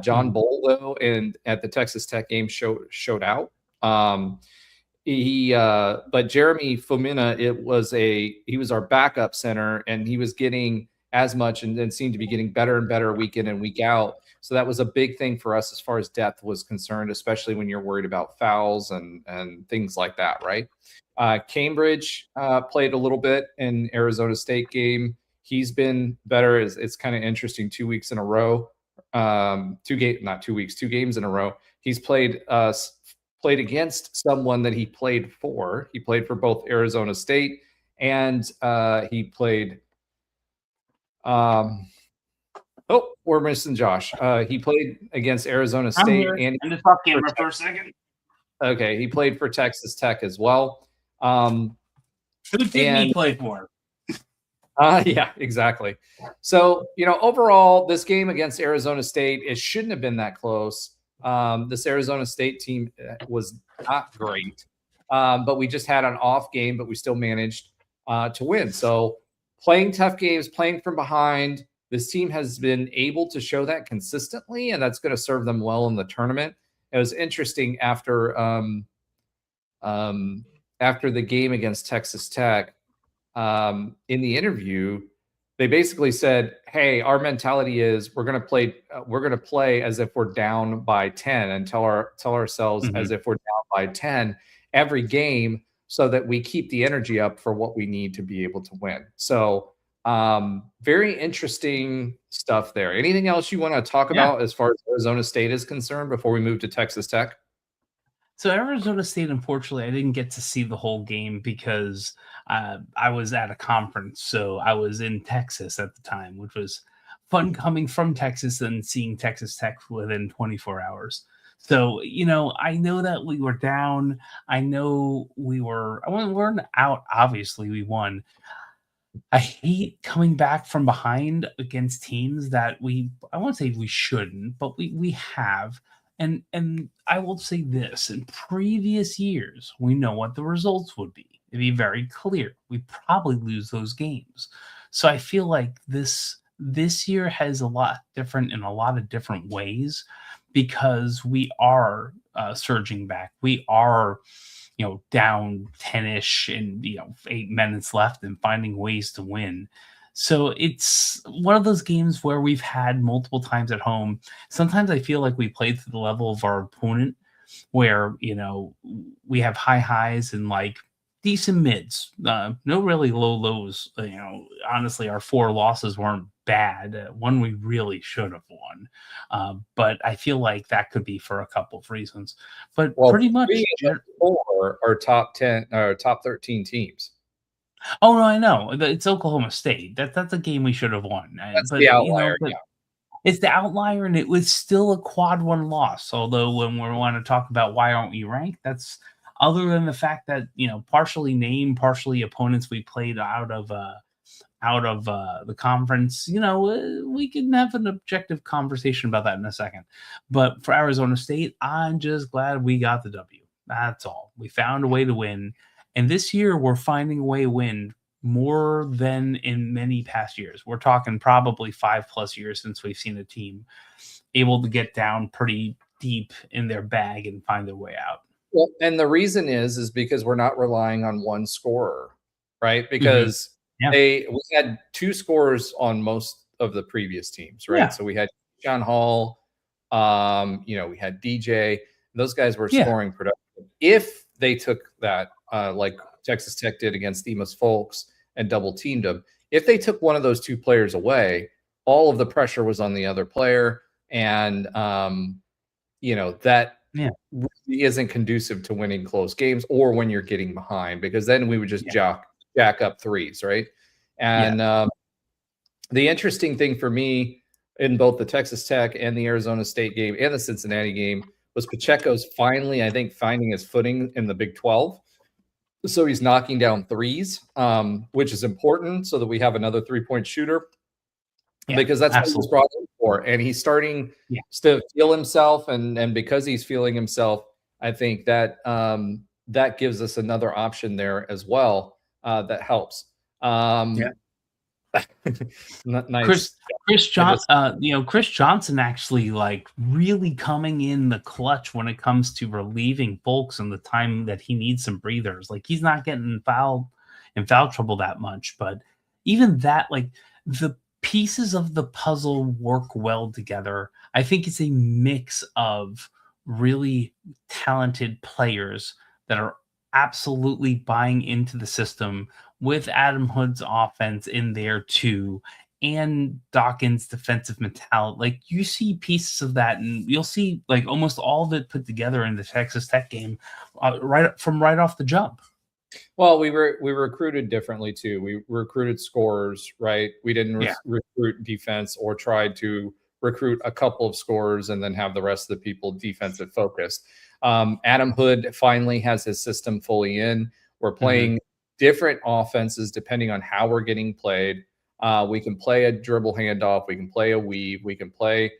Speaker 2: John Bull, though, and at the Texas Tech game showed out. But Jeremy Femina, he was our backup center, and he was getting as much and then seemed to be getting better and better week in and week out. So that was a big thing for us as far as depth was concerned, especially when you're worried about fouls and things like that, right? Cambridge played a little bit in Arizona State game. He's been better. It's kind of interesting, 2 weeks in a row 2 games in a row. He's played against someone that he played for. He played for both Arizona State and he played. We're missing Josh. He played against Arizona State and
Speaker 3: I'm just off camera for a second.
Speaker 2: Okay, he played for Texas Tech as well.
Speaker 3: Who did he play for?
Speaker 2: Yeah, exactly. So, overall, this game against Arizona State, it shouldn't have been that close. This Arizona State team was not great, but we just had an off game, but we still managed to win. So, playing tough games, playing from behind, this team has been able to show that consistently, and that's going to serve them well in the tournament. It was interesting after the game against Texas Tech. In the interview, they basically said, "Hey, our mentality is we're going to play as if we're down by 10 and tell ourselves as if we're down by 10 every game, so that we keep the energy up for what we need to be able to win." So, very interesting stuff there. Anything else you want to talk about as far as Arizona State is concerned before we move to Texas Tech?
Speaker 3: So Arizona State, unfortunately, I didn't get to see the whole game because I was at a conference. So I was in Texas at the time, which was fun coming from Texas and seeing Texas Tech within 24 hours. So, I know that we were down. I know we weren't out. Obviously, we won. I hate coming back from behind against teams that I won't say we shouldn't, but we have. And I will say this, in previous years, we know what the results would be. It'd be very clear. We probably lose those games. So I feel like this year has a lot different in a lot of different ways because we are surging back. We are down 10-ish and 8 minutes left and finding ways to win. So it's one of those games where we've had multiple times at home. Sometimes I feel like we played to the level of our opponent where, we have high highs and like decent mids, no really low lows. Honestly, our 4 losses weren't bad. One we really should have won. But I feel like that could be for a couple of reasons. But pretty much
Speaker 2: 4 are top 10 or top 13 teams.
Speaker 3: Oh no, I know. It's Oklahoma State. That's a game we should have won.
Speaker 2: That's the outlier.
Speaker 3: It's the outlier, and it was still a quad 1 loss. Although when we want to talk about why aren't we ranked, that's other than the fact that partially name, partially opponents we played out of the conference. We can have an objective conversation about that in a second. But for Arizona State, I'm just glad we got the W. That's all. We found a way to win. And this year, we're finding a way to win more than in many past years. We're talking probably 5+ years since we've seen a team able to get down pretty deep in their bag and find their way out.
Speaker 2: Well, and the reason is because we're not relying on one scorer, right? Because we had 2 scorers on most of the previous teams, right? Yeah. So we had John Hall, we had DJ. Those guys were scoring production. If they took that, like Texas Tech did against Emos Folks and double teamed them, if they took one of those 2 players away, all of the pressure was on the other player. And, that really isn't conducive to winning close games or when you're getting behind, because then we would just jack up threes, right? And the interesting thing for me in both the Texas Tech and the Arizona State game and the Cincinnati game was Pacheco's finally, I think, finding his footing in the Big 12. So he's knocking down threes, which is important so that we have another 3-point shooter, because that's what he was brought in for. And he's starting to feel himself. And because he's feeling himself, I think that that gives us another option there as well that helps. Nice.
Speaker 3: Chris Johnson actually like really coming in the clutch when it comes to relieving Folks in the time that he needs some breathers. Like he's not getting in foul trouble that much, but even that, like the pieces of the puzzle work well together. I think it's a mix of really talented players that are absolutely buying into the system with Adam Hood's offense in there too. and Dawkins' defensive mentality. Like, you see pieces of that, and you'll see like almost all of it put together in the Texas Tech game, right off the jump.
Speaker 2: Well, we recruited differently too. We recruited scorers, right? We didn't recruit defense or tried to recruit a couple of scorers and then have the rest of the people defensive focused. Adam Hood finally has his system fully in. We're playing different offenses depending on how we're getting played. We can play a dribble handoff. We can play a weave. We can play.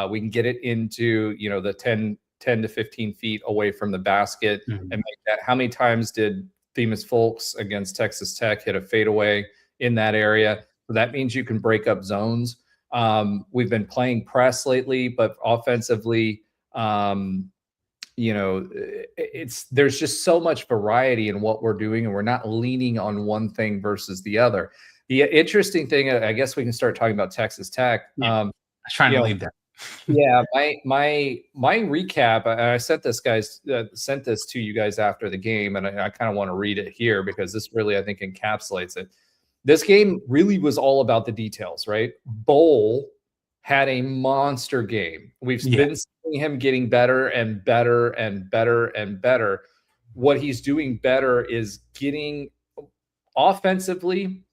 Speaker 2: We can get it into the 10 to 15 feet away from the basket and make that. How many times did Themis Folks against Texas Tech hit a fadeaway in that area? So that means you can break up zones. We've been playing press lately, but offensively, there's just so much variety in what we're doing, and we're not leaning on one thing versus the other. The interesting thing, I guess we can start talking about Texas Tech.
Speaker 3: I was trying to leave that.
Speaker 2: Yeah, my recap. I sent this to you guys after the game, and I kind of want to read it here because this really, I think, encapsulates it. This game really was all about the details, right? Bowl had a monster game. We've been seeing him getting better and better and better and better. What he's doing better is getting offensively.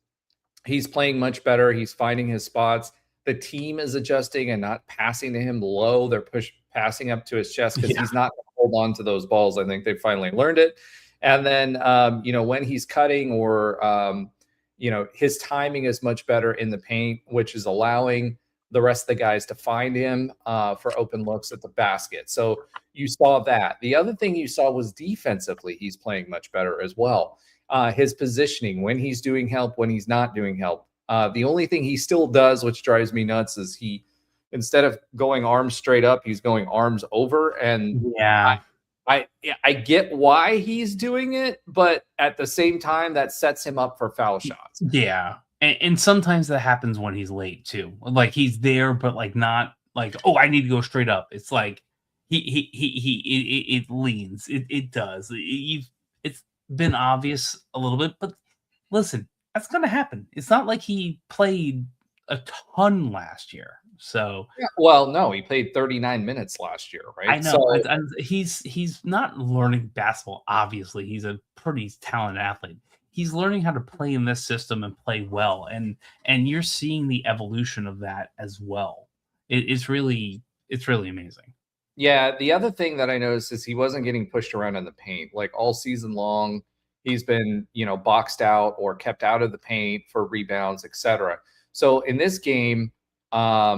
Speaker 2: He's playing much better. He's finding his spots. The team is adjusting and not passing to him low. They're passing up to his chest because he's not going to hold on to those balls. I think they finally learned it. And then, when he's cutting or, his timing is much better in the paint, which is allowing the rest of the guys to find him for open looks at the basket. So you saw that. The other thing you saw was defensively, he's playing much better as well. His positioning, when he's doing help, when he's not doing help. The only thing he still does, which drives me nuts, is he, instead of going arms straight up, he's going arms over. And I get why he's doing it, but at the same time, that sets him up for foul shots.
Speaker 3: Yeah. And sometimes that happens when he's late too. Like, he's there, but like not like, oh, I need to go straight up. It's like it leans. It does. It's been obvious a little bit, but listen, that's going to happen. It's not like he played a ton last year. So
Speaker 2: well, no, he played 39 minutes last year, right?
Speaker 3: I know. So, he's not learning basketball. Obviously, he's a pretty talented athlete. He's learning how to play in this system and play well, and you're seeing the evolution of that as well. It's really amazing.
Speaker 2: Yeah, the other thing that I noticed is he wasn't getting pushed around in the paint like all season long. He's been, boxed out or kept out of the paint for rebounds, etc. So in this game, that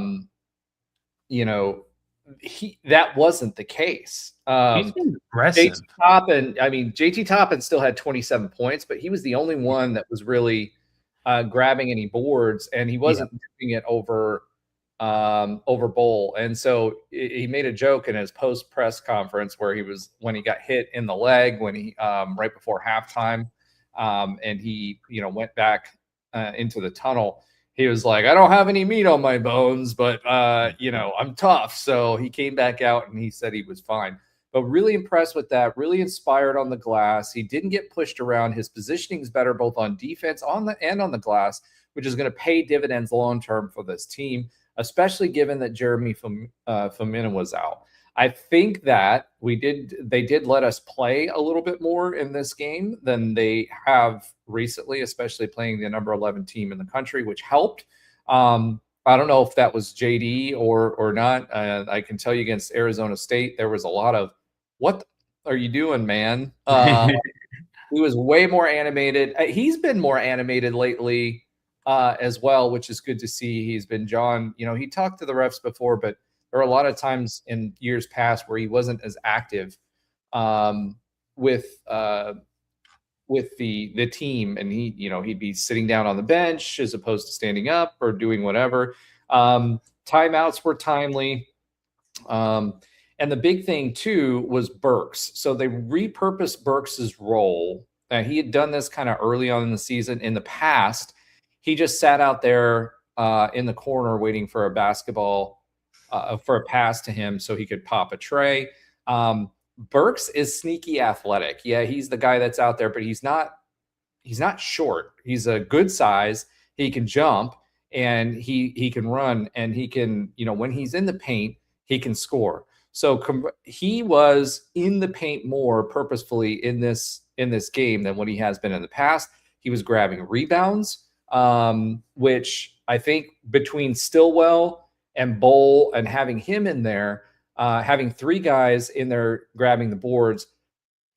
Speaker 2: wasn't the case.
Speaker 3: He's been aggressive.
Speaker 2: JT Toppin still had 27 points, but he was the only one that was really grabbing any boards, and he wasn't doing it over Bowl. And so he made a joke in his post press conference where when he got hit in the leg when he right before halftime, and he went back into the tunnel. He was like, I don't have any meat on my bones, but I'm tough. So he came back out and he said he was fine. But really impressed with that, really inspired on the glass. He didn't get pushed around. His positioning is better both on defense and on the glass, which is going to pay dividends long term for this team, especially given that Jeremy Femina was out. I think that they did let us play a little bit more in this game than they have recently, especially playing the number 11 team in the country, which helped. I don't know if that was JD or not. I can tell you against Arizona State, there was a lot of, what are you doing, man? He was way more animated. He's been more animated lately as well, which is good to see. He's been he talked to the refs before, but there were a lot of times in years past where he wasn't as active with the team, and he'd be sitting down on the bench as opposed to standing up or doing whatever. Timeouts were timely. And the big thing too was Burks. So they repurposed Burks's role. He had done this kind of early on in the season. In the past, he just sat out there in the corner waiting for a basketball, for a pass to him so he could pop a tray. Burks is sneaky athletic. Yeah, he's the guy that's out there, but he's not short. He's a good size. He can jump, and he can run, and he can, when he's in the paint, he can score. So he was in the paint more purposefully in this game than what he has been in the past. He was grabbing rebounds, which I think between Stillwell and Bowl and having him in there, having three guys in there grabbing the boards,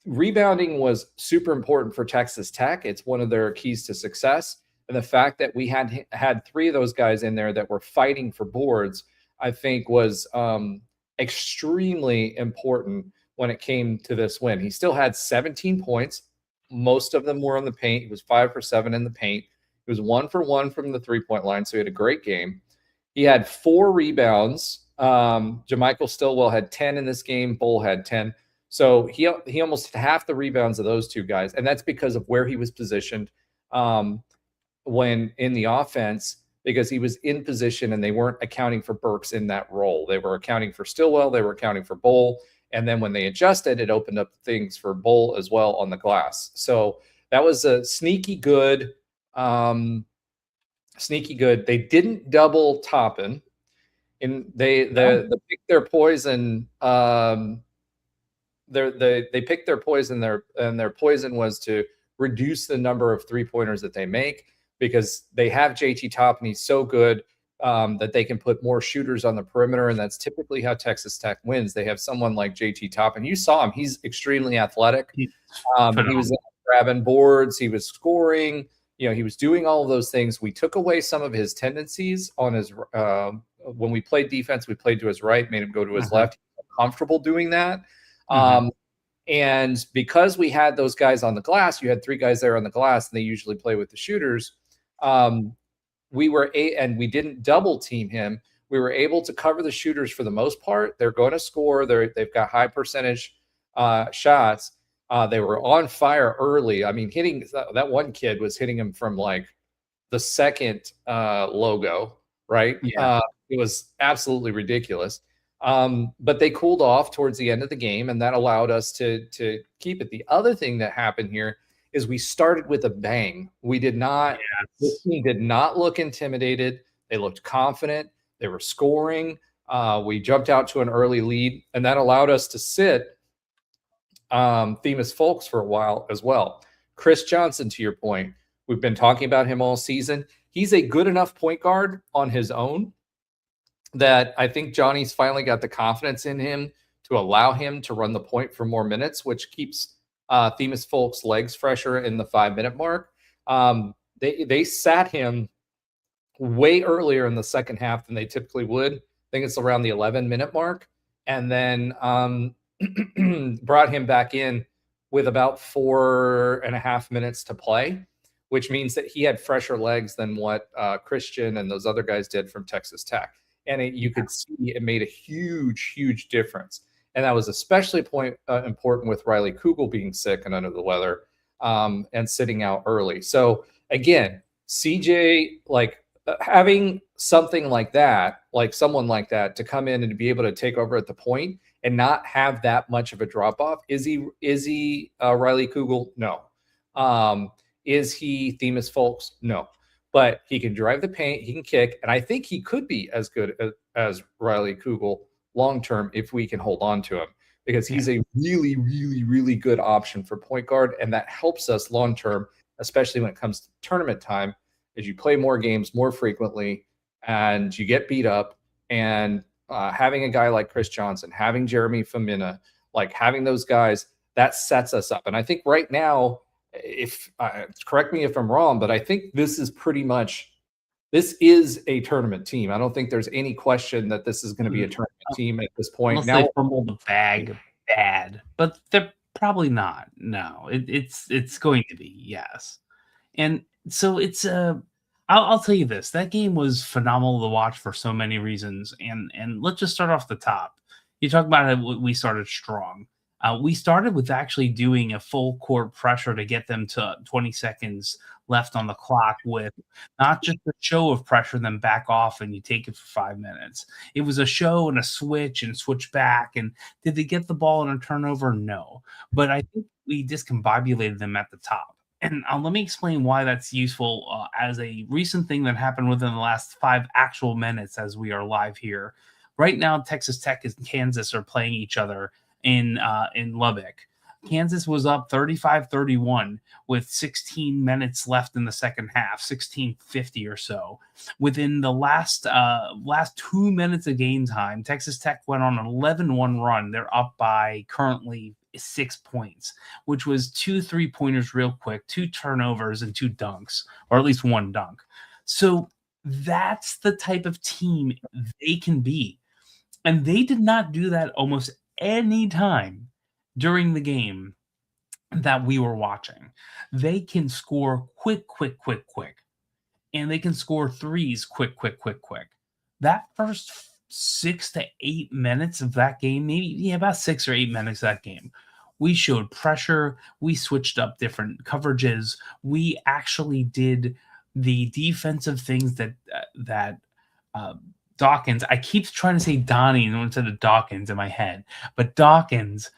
Speaker 2: rebounding was super important for Texas Tech. It's one of their keys to success. And the fact that we had three of those guys in there that were fighting for boards, I think was extremely important when it came to this win. He still had 17 points. Most of them were on the paint. He was 5 for 7 in the paint. He was 1 for 1 from the three-point line, so he had a great game. He had 4 rebounds. Jermichael Stillwell had 10 in this game. Bull had 10. So he almost had half the rebounds of those two guys, and that's because of where he was positioned when in the offense, because he was in position and they weren't accounting for Burks in that role. They were accounting for Stillwell. They were accounting for Bull. And then when they adjusted, it opened up things for Bull as well on the glass. So that was a sneaky good. They didn't double Toppin, and they picked their poison. They picked their poison there, and their poison was to reduce the number of 3-pointers that they make, because they have JT Toppin. He's so good that they can put more shooters on the perimeter, and that's typically how Texas Tech wins. They have someone like JT Toppin. You saw him; he's extremely athletic. He was grabbing boards, he was scoring. He was doing all of those things. We took away some of his tendencies on his. When we played defense, we played to his right, made him go to his left. He was comfortable doing that. And because we had those guys on the glass, you had 3 guys there on the glass, and they usually play with the shooters. And we didn't double team him. We were able to cover the shooters for the most part. They're going to score. They've got high percentage shots. They were on fire early. I mean, hitting that one kid was hitting him from like the second logo, right?
Speaker 3: Yeah.
Speaker 2: It was absolutely ridiculous. But they cooled off towards the end of the game, and that allowed us to keep it. The other thing that happened here is we started with a bang. We did not. This team did not look intimidated. They looked confident. They were scoring. We jumped out to an early lead, and that allowed us to sit Themis Folks for a while as well. Chris Johnson, to your point, we've been talking about him all season. He's a good enough point guard on his own that I think Johnny's finally got the confidence in him to allow him to run the point for more minutes, which keeps Themis Folks' legs fresher in the 5-minute mark. They sat him way earlier in the second half than they typically would. I think it's around the 11-minute mark. And then brought him back in with about 4.5 minutes to play, which means that he had fresher legs than what Christian and those other guys did from Texas Tech. And you could see it made a huge, huge difference. And that was especially important with Riley Kugel being sick and under the weather and sitting out early. So again, CJ, like having something like that, like someone like that to come in and to be able to take over at the point and not have that much of a drop off. Is he Riley Kugel? No. Is he Themis Folks? No. But he can drive the paint, he can kick, and I think he could be as good as Riley Kugel long term if we can hold on to him, because he's a really, really, really good option for point guard, and that helps us long term, especially when it comes to tournament time, as you play more games more frequently and you get beat up. And having a guy like Chris Johnson, having Jeremy Famina, like having those guys, that sets us up. And I think right now, if correct me if I'm wrong, but I think this is a tournament team. I don't think there's any question that this is going to be a tournament team at this point.
Speaker 3: Unless
Speaker 2: now
Speaker 3: they fumble the bag bad, but they're probably not. No, it's going to be, yes. And so it's I'll tell you this, that game was phenomenal to watch for so many reasons. And let's just start off the top. You talk about how we started strong. We started with actually doing a full court pressure to get them to 20 seconds left on the clock, with not just a show of pressure, then back off and you take it for 5 minutes. It was a show and a switch back. And did they get the ball in a turnover? No. But I think we discombobulated them at the top. And let me explain why that's useful as a recent thing that happened within the last 5 actual minutes as we are live here. Right now, Texas Tech and Kansas are playing each other in Lubbock. Kansas was up 35-31 with 16 minutes left in the second half, 16:50 or so. Within the last 2 minutes of game time, Texas Tech went on an 11-1 run. They're up by currently 6 points, which was 2 3-pointers real quick, 2 turnovers, and 2 dunks, or at least 1 dunk. So that's the type of team they can be. And they did not do that almost any time during the game that we were watching. They can score quick. And they can score threes quick. That first 6 to 8 minutes of that game, maybe about 6 or 8 minutes of that game, we showed pressure. We switched up different coverages. We actually did the defensive things that Dawkins, I keep trying to say Donnie instead of Dawkins in my head, but Dawkins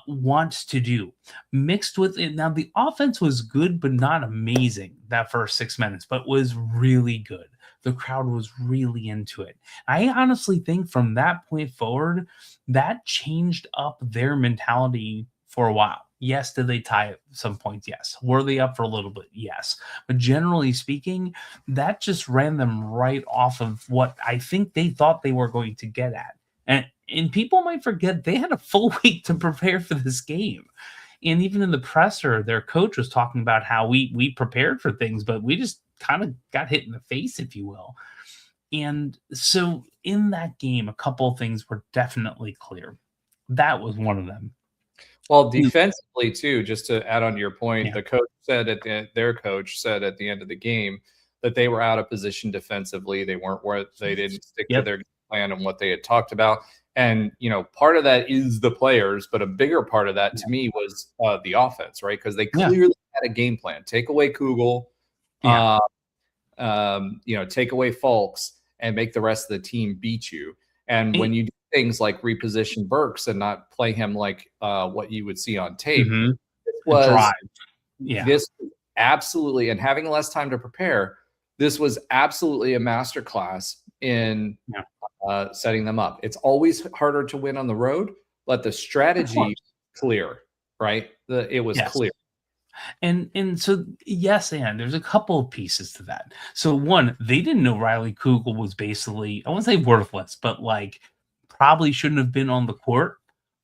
Speaker 3: wants to do. Mixed with it, now the offense was good, but not amazing that first 6 minutes, but was really good. The crowd was really into it. I honestly think from that point forward, that changed up their mentality for a while. Yes, did they tie at some points? Yes. Were they up for a little bit? Yes. But generally speaking, that just ran them right off of what I think they thought they were going to get at. And people might forget they had a full week to prepare for this game. And even in the presser, their coach was talking about how we prepared for things, but we just kind of got hit in the face, if you will. And so in that game, a couple of things were definitely clear. That was one of them.
Speaker 2: Well, defensively too, just to add on to your point,
Speaker 3: Yeah.
Speaker 2: the coach said their coach said at the end of the game that they were out of position defensively. They weren't where they didn't stick to their plan and what they had talked about. And, part of that is the players, but a bigger part of that to me was the offense, right? Because they clearly had a game plan. Take away Kugel, take away Fulks, and make the rest of the team beat you. And when you do things like reposition Burks and not play him like what you would see on tape, this was absolutely, and having less time to prepare, this was absolutely a masterclass in setting them up. It's always harder to win on the road, but the strategy clear, right? It was clear.
Speaker 3: And so, yes, and there's a couple of pieces to that. So one, they didn't know Riley Kugel was basically, I wouldn't say worthless, but like probably shouldn't have been on the court.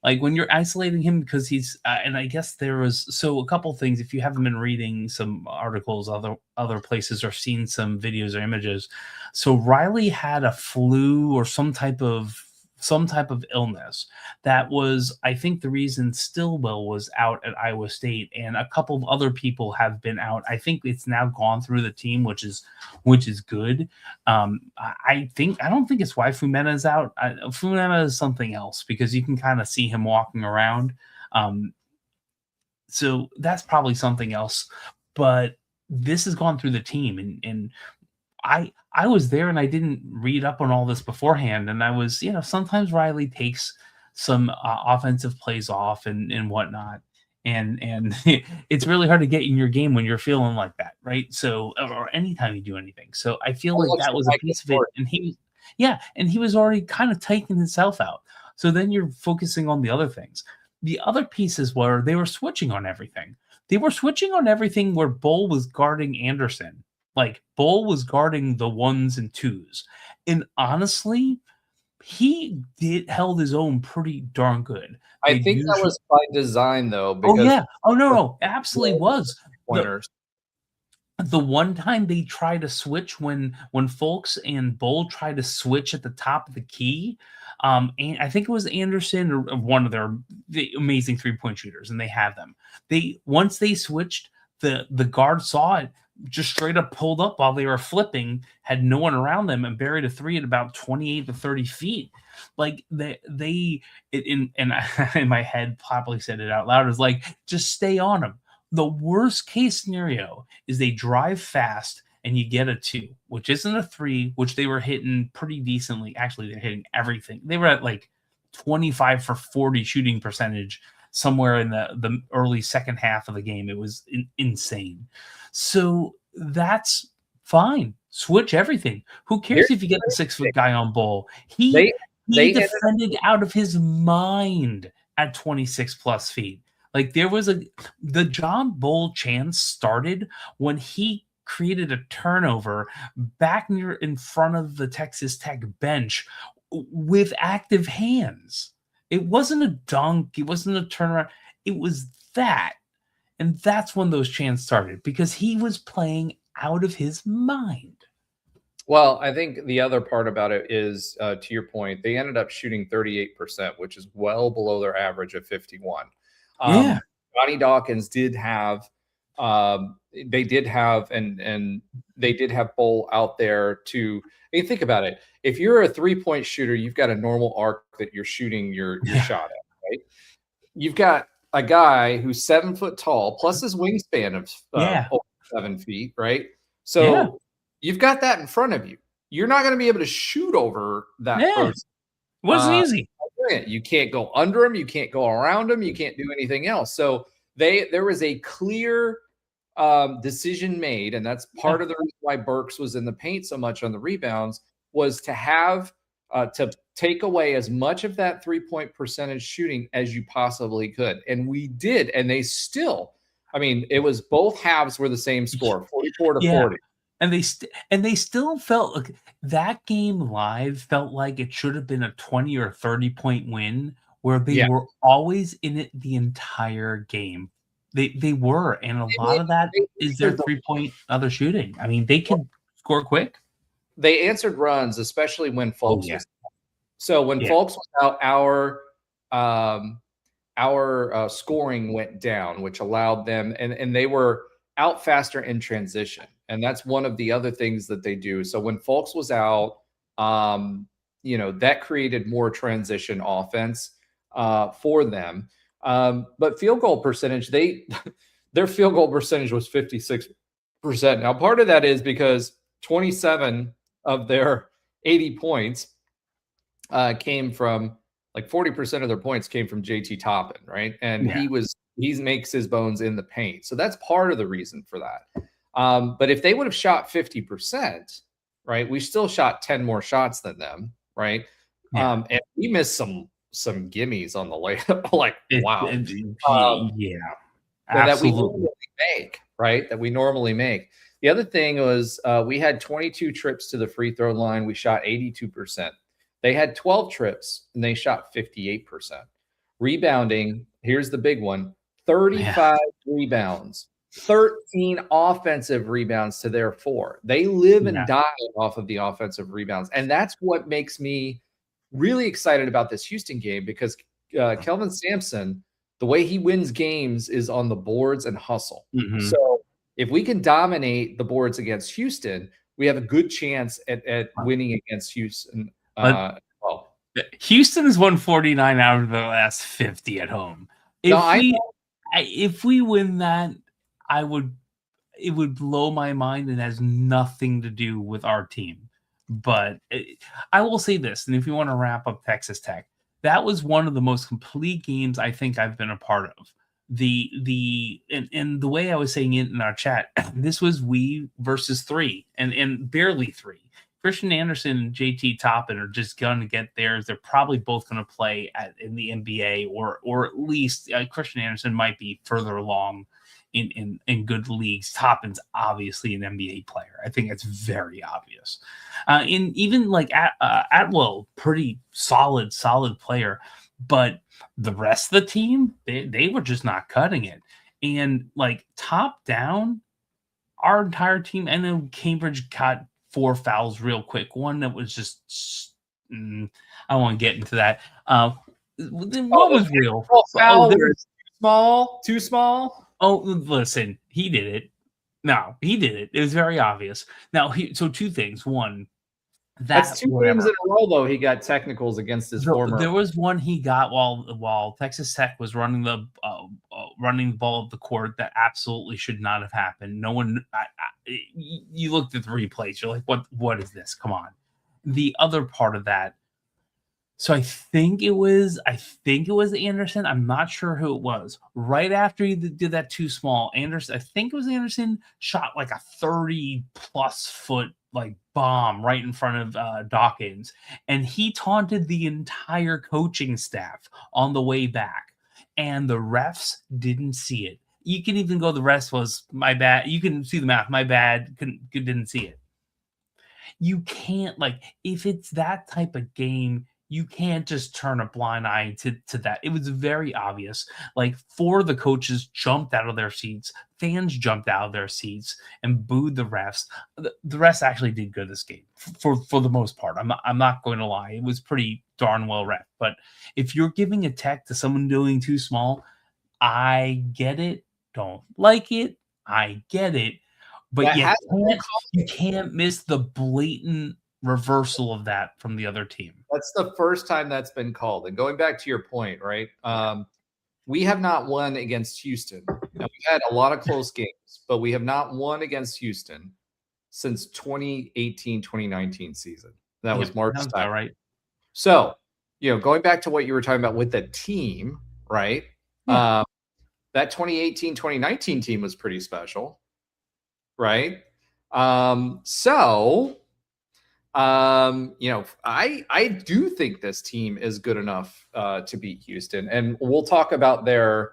Speaker 3: Like when you're isolating him because he's, and I guess there was, so a couple of things, if you haven't been reading some articles, other places, or seen some videos or images. So Riley had a flu or some type of illness that was, I think, the reason Stillwell was out at Iowa State, and a couple of other people have been out. I think it's now gone through the team, which is good. I don't think it's why Fumena is out. Fumena is something else because you can kind of see him walking around. So that's probably something else. But this has gone through the team, and I was there and I didn't read up on all this beforehand. And I was, sometimes Riley takes some offensive plays off and whatnot. And it's really hard to get in your game when you're feeling like that. Right. So, or anytime you do anything. So I feel like that was a piece of it. And he was already kind of taking himself out. So then you're focusing on the other things. The other pieces were they were switching on everything. They were switching on everything where Bull was guarding Anderson. Like Bull was guarding the 1s and 2s. And honestly, he held his own pretty darn good.
Speaker 2: I think that was by design though. Because
Speaker 3: no, absolutely was. The one time they tried to switch when Fulks and Bull tried to switch at the top of the key, and I think it was Anderson or one of the amazing 3-point shooters, and they have them. Once they switched, the guard saw it, just straight up pulled up while they were flipping, had no one around them, and buried a 3 at about 28 to 30 feet. Like in my head probably said it out loud, is like, just stay on them. The worst case scenario is they drive fast and you get a 2, which isn't a 3, which they were hitting pretty decently. Actually, they're hitting everything. They were at like 25 for 40 shooting percentage somewhere in the early second half of the game. It was insane. So that's fine. Switch everything. Who cares if you get the 6-foot guy on ball? He defended out of his mind at 26 plus feet. Like the John Bull chance started when he created a turnover back near in front of the Texas Tech bench with active hands. It wasn't a dunk. It wasn't a turnaround. It was that. And that's when those chants started, because he was playing out of his mind.
Speaker 2: Well, I think the other part about it is, to your point, they ended up shooting 38%, which is well below their average of 51.
Speaker 3: Yeah.
Speaker 2: Johnny Dawkins did have, they did have Bull out there to, I mean, think about it. If you're a 3-point shooter, you've got a normal arc that you're shooting your shot at, right? You've got a guy who's 7 foot tall, plus his wingspan of over 7 feet, right? So you've got that in front of you. You're not going to be able to shoot over that person.
Speaker 3: It wasn't easy.
Speaker 2: You can't go under him. You can't go around him. You can't do anything else. So there was a clear decision made, and that's part of the reason why Burks was in the paint so much on the rebounds, was to have to take away as much of that 3-point percentage shooting as you possibly could. And we did. And they still, I mean, it was both halves were the same score, 44 to 40.
Speaker 3: And they still felt like that game live felt like it should have been a 20 or 30-point win, where they were always in it the entire game. They were, and a lot of that is their 3-point other shooting. I mean, they could score quick.
Speaker 2: They answered runs, especially when Fulks was out. So when Fulks was out, our scoring went down, which allowed them, and they were out faster in transition. And that's one of the other things that they do. So when Fulks was out, that created more transition offense for them. But field goal percentage, their field goal percentage was 56%. Now, part of that is because 27 of their 80 points came from, like 40% of their points came from JT Toppin, right? And he makes his bones in the paint. So that's part of the reason for that. But if they would have shot 50%, right, we still shot 10 more shots than them, right? And we missed some gimmies on the layup. Like, wow. That we normally make, right? That we normally make. The other thing was we had 22 trips to the free throw line. We shot 82%. They had 12 trips, and they shot 58%. Rebounding, here's the big one, 35 rebounds. 13 offensive rebounds to their 4. They live and die off of the offensive rebounds. And that's what makes me really excited about this Houston game, because Kelvin Sampson, the way he wins games is on the boards and hustle. So if we can dominate the boards against Houston, we have a good chance at winning against Houston.
Speaker 3: Houston is 149 out of the last 50 at home. If we win that, it would blow my mind, and has nothing to do with our team. But I will say this, and if you want to wrap up Texas Tech, that was one of the most complete games I think I've been a part of. And the way I was saying it in our chat, this was we versus 3, and barely 3. Christian Anderson and JT Toppin are just going to get theirs. They're probably both going to play in the NBA, or at least Christian Anderson might be further along in good leagues. Toppin's obviously an NBA player. I think it's very obvious. And even like Atwell, pretty solid player. But the rest of the team, they were just not cutting it. And like top down, our entire team, I know Cambridge got 4 fouls real quick. One that was just, I don't want to get into that. What was real?
Speaker 2: Too small.
Speaker 3: Oh, listen, he did it. No, he did it. It was very obvious. Now, so 2 things. One,
Speaker 2: that's 2 games in a row, though. He got technicals against his former.
Speaker 3: There was one he got while Texas Tech was running the ball of the court that absolutely should not have happened. No one. You looked at the replays. You're like, what is this? Come on. The other part of that, So I think it was Anderson. I'm not sure who it was. Right after he did that too small, Anderson, I think it was Anderson, shot like a 30+ foot like bomb right in front of Dawkins, and he taunted the entire coaching staff on the way back, and the refs didn't see it. You can even go. The rest was my bad. You can see the math. My bad. Didn't see it. You can't, like, if it's that type of game, you can't just turn a blind eye to that. It was very obvious. Like, four of the coaches jumped out of their seats, fans jumped out of their seats and booed the refs. The refs actually did good this game for the most part. I'm not going to lie. It was pretty darn well ref. But if you're giving a tech to someone doing too small, I get it. Don't like it. I get it. But you can't miss the blatant reversal of that from the other team.
Speaker 2: That's the first time that's been called. And going back to your point, right? We have not won against Houston. Now, we've had a lot of close games, but we have not won against Houston since 2018-2019 season. That was March 2nd.
Speaker 3: All right.
Speaker 2: So, going back to what you were talking about with the team, right?
Speaker 3: Yeah.
Speaker 2: That 2018-2019 team was pretty special. Right. I do think this team is good enough to beat Houston, and we'll talk about their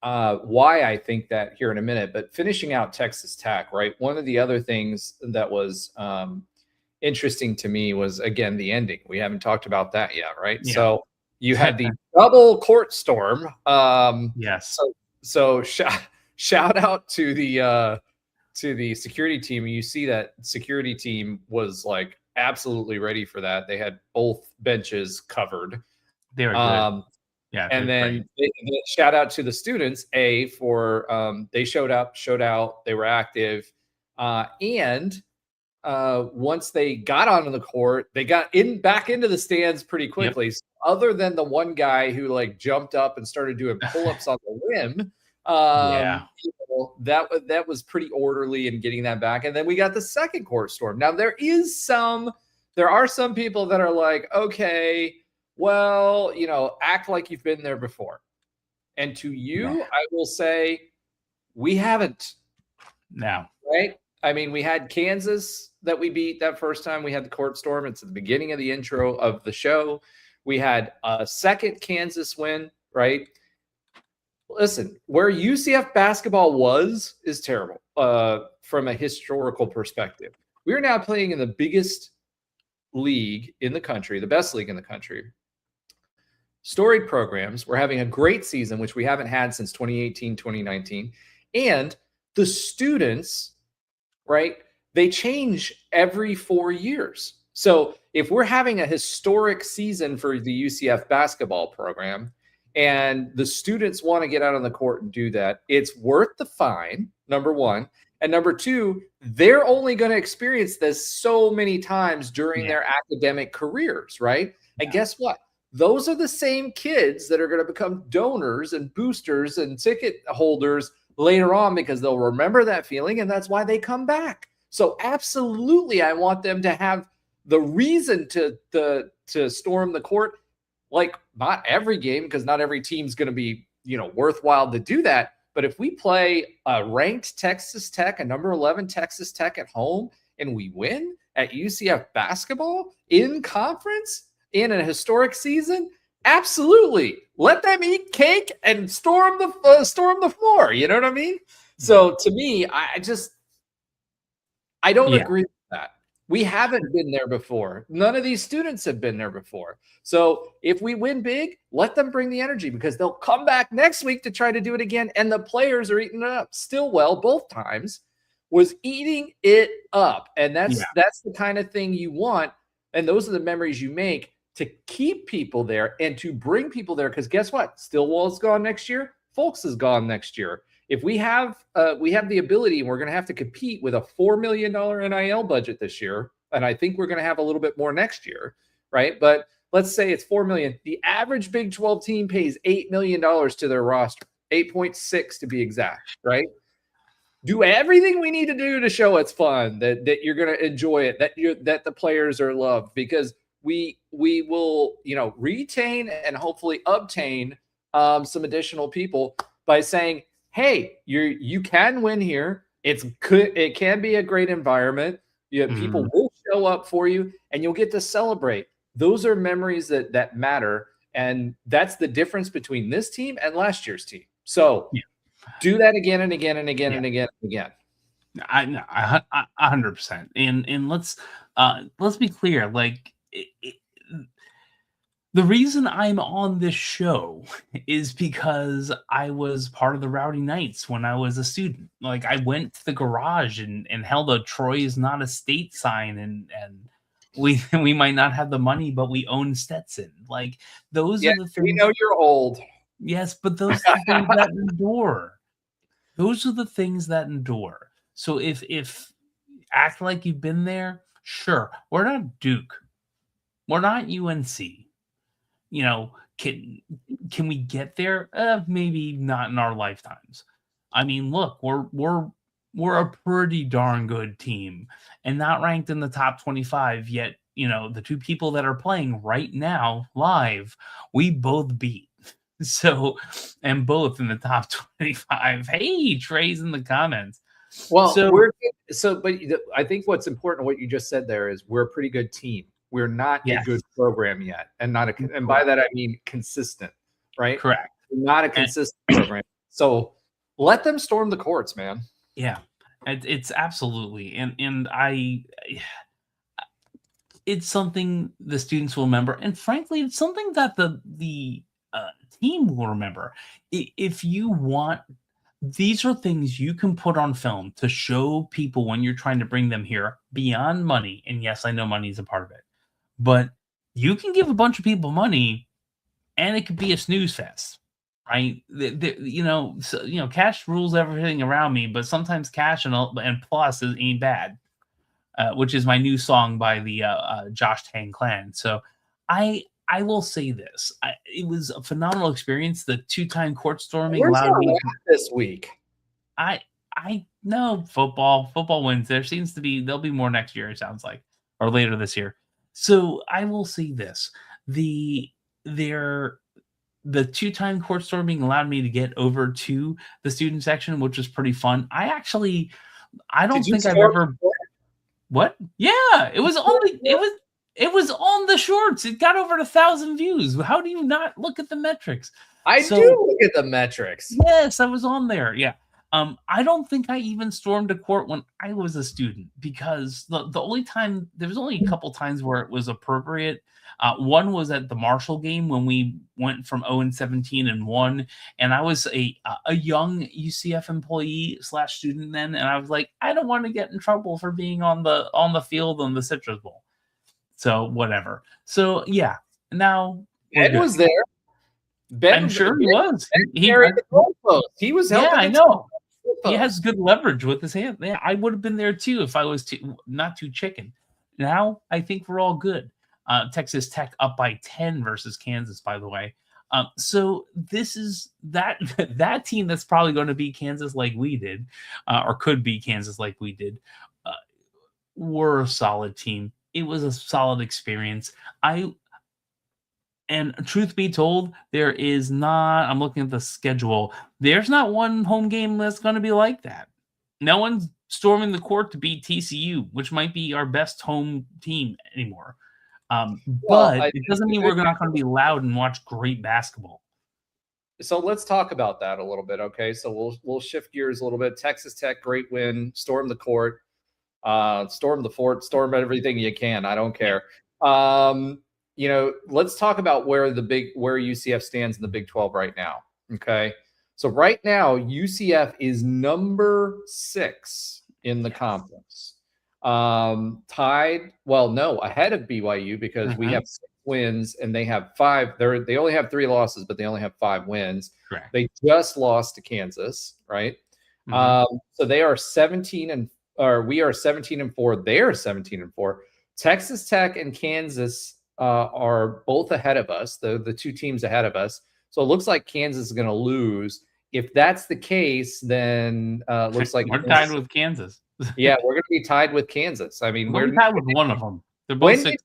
Speaker 2: why I think that here in a minute. But finishing out Texas Tech, right? One of the other things that was interesting to me was, again, the ending. We haven't talked about that yet, right? Yeah. So you had the double court storm.
Speaker 3: Yes.
Speaker 2: So shout out to the security team. You see that security team was like absolutely ready for that. They had both benches covered.
Speaker 3: They were good. Yeah.
Speaker 2: And then shout out to the students, for they showed out, they were active. And once they got onto the court, they got back into the stands pretty quickly. Yep. So other than the one guy who like jumped up and started doing pull-ups on the rim, that was pretty orderly in getting that back. And then we got the second court storm. Now there are some people that are like, okay, well, act like you've been there before. And to you, I will say we haven't.
Speaker 3: Now,
Speaker 2: right? I mean, we had Kansas that we beat that first time we had the court storm. It's at the beginning of the intro of the show. We had a second Kansas win, right? Listen, where UCF basketball is terrible from a historical perspective. We are now playing in the biggest league in the country, the best league in the country. Storied programs. We're having a great season, which we haven't had since 2018, 2019. And the students, right, they change every 4 years. So if we're having a historic season for the UCF basketball program, and the students want to get out on the court and do that, it's worth the fine, number one. And number two, they're only going to experience this so many times during their academic careers, right? And guess what? Those are the same kids that are going to become donors and boosters and ticket holders later on, because they'll remember that feeling, and that's why they come back. So absolutely, I want them to have the reason to storm the court. Like, not every game, because not every team's going to be, worthwhile to do that. But if we play a ranked Texas Tech, a number 11 Texas Tech at home, and we win at UCF basketball in conference in a historic season, absolutely, let them eat cake and storm the floor. You know what I mean? So to me, I don't agree with that. We haven't been there before. None of these students have been there before. So if we win big, let them bring the energy, because they'll come back next week to try to do it again. And the players are eating it up. Stillwell, both times, was eating it up. And that's the kind of thing you want. And those are the memories you make to keep people there and to bring people there. Because guess what? Stillwell's gone next year. Folks is gone next year. If we have the ability, and we're going to have to compete with a $4 million NIL budget this year, and I think we're going to have a little bit more next year, right? But let's say it's $4 million. The average Big 12 team pays $8 million to their roster, 8.6 to be exact, right? Do everything we need to do to show it's fun, that you're going to enjoy it, that the players are loved, because we will, retain and hopefully obtain some additional people by saying, hey, you can win here. It can be a great environment. People will show up for you, and you'll get to celebrate. Those are memories that matter, and that's the difference between this team and last year's team. So do that again and again and again and again and again.
Speaker 3: I know, 100%. And let's be clear. Like, the reason I'm on this show is because I was part of the Rowdy Knights when I was a student. Like, I went to the garage and held a Troy is not a state sign, and we might not have the money, but we own Stetson. Like, those are the things.
Speaker 2: We know you're old.
Speaker 3: Yes, but those are the things that endure. Those are the things that endure. So if act like you've been there, sure. We're not Duke. We're not UNC. Can we get there? Maybe not in our lifetimes. I mean, look, we're a pretty darn good team, and not ranked in the top 25 yet. The two people that are playing right now live, we both beat. So, and both in the top 25. Hey, Trey's in the comments.
Speaker 2: Well, but I think what's important, what you just said there, is we're a pretty good team. We're not a good program yet, and by that I mean consistent, right?
Speaker 3: Correct.
Speaker 2: We're not a consistent program. So let them storm the courts, man.
Speaker 3: Yeah, it's absolutely, and it's something the students will remember, and frankly, it's something that the team will remember. If you want, these are things you can put on film to show people when you're trying to bring them here beyond money. And yes, I know money is a part of it, but you can give a bunch of people money and it could be a snooze fest, right? Cash rules everything around me, but sometimes cash and plus ain't bad, which is my new song by the Josh Tang Clan. So I will say this. It was a phenomenal experience. The 2-time court storming allowed me
Speaker 2: this week.
Speaker 3: I know football wins. There'll be more next year, it sounds like, or later this year. So I will say this. The 2-time court storming allowed me to get over to the student section, which was pretty fun. I don't think I've ever. What? Yeah, it was on the shorts. It got over 1,000 views. How do you not look at the metrics?
Speaker 2: I do look at the metrics.
Speaker 3: Yes, I was on there. Yeah. I don't think I even stormed a court when I was a student, because the only time, there was only a couple times where it was appropriate. One was at the Marshall game when we went from 0-17 and won, and I was a young UCF employee / student then, and I was like, I don't want to get in trouble for being on the field on the Citrus Bowl. So whatever. So yeah. Now
Speaker 2: Ben was there.
Speaker 3: I'm sure he was.
Speaker 2: He was helping.
Speaker 3: Yeah, I know. He has good leverage with his hand. Yeah, I would have been there too if I was not too chicken. Now I think we're all good. Texas Tech up by 10 versus Kansas, by the way. So this is that team that's probably going to beat Kansas like we did, or could beat Kansas like we did. We're a solid team. It was a solid experience. And truth be told, I'm looking at the schedule. There's not one home game that's going to be like that. No one's storming the court to beat TCU, which might be our best home team anymore. But it doesn't mean we're not going to be loud and watch great basketball.
Speaker 2: So let's talk about that a little bit, okay? So we'll shift gears a little bit. Texas Tech, great win. Storm the court. Storm the fort, storm everything you can. I don't care. Let's talk about where UCF stands in the Big 12 right now. Okay. So right now, UCF is number 6 in the conference. Ahead of BYU, because we have 6 wins and they have 5. They only have 3 losses, but they only have 5 wins.
Speaker 3: Correct.
Speaker 2: They just lost to Kansas, right? So they are 17 we are 17-4. They are 17-4. Texas Tech and Kansas are both ahead of us. The 2 teams ahead of us. So it looks like Kansas is going to lose. If that's the case, then looks like
Speaker 3: we're tied with Kansas.
Speaker 2: Yeah, we're going to be tied with Kansas. I mean,
Speaker 3: we're tied with one of them. They're both 6-2.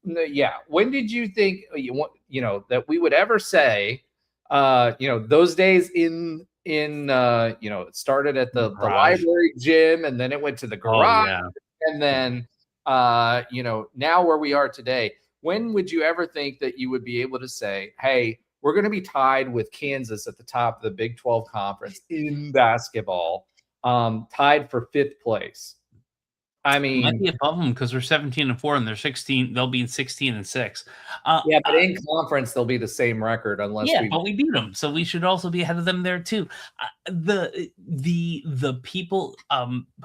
Speaker 2: yeah. When did you think that we would ever say, those days it started at the
Speaker 3: Garage.
Speaker 2: library gym, and then it went to the
Speaker 3: Oh
Speaker 2: garage,
Speaker 3: yeah.
Speaker 2: and then now where we are today. When would you ever think that you would be able to say, hey, we're going to be tied with Kansas at the top of the Big 12 conference in basketball, tied for 5th place? I
Speaker 3: Might
Speaker 2: mean,
Speaker 3: be above them because they're 17-4 and they're 16. They'll be 16-6.
Speaker 2: yeah, but in conference they'll be the same record unless
Speaker 3: Yeah,
Speaker 2: we.
Speaker 3: but we beat them, so we should also be ahead of them there too. The people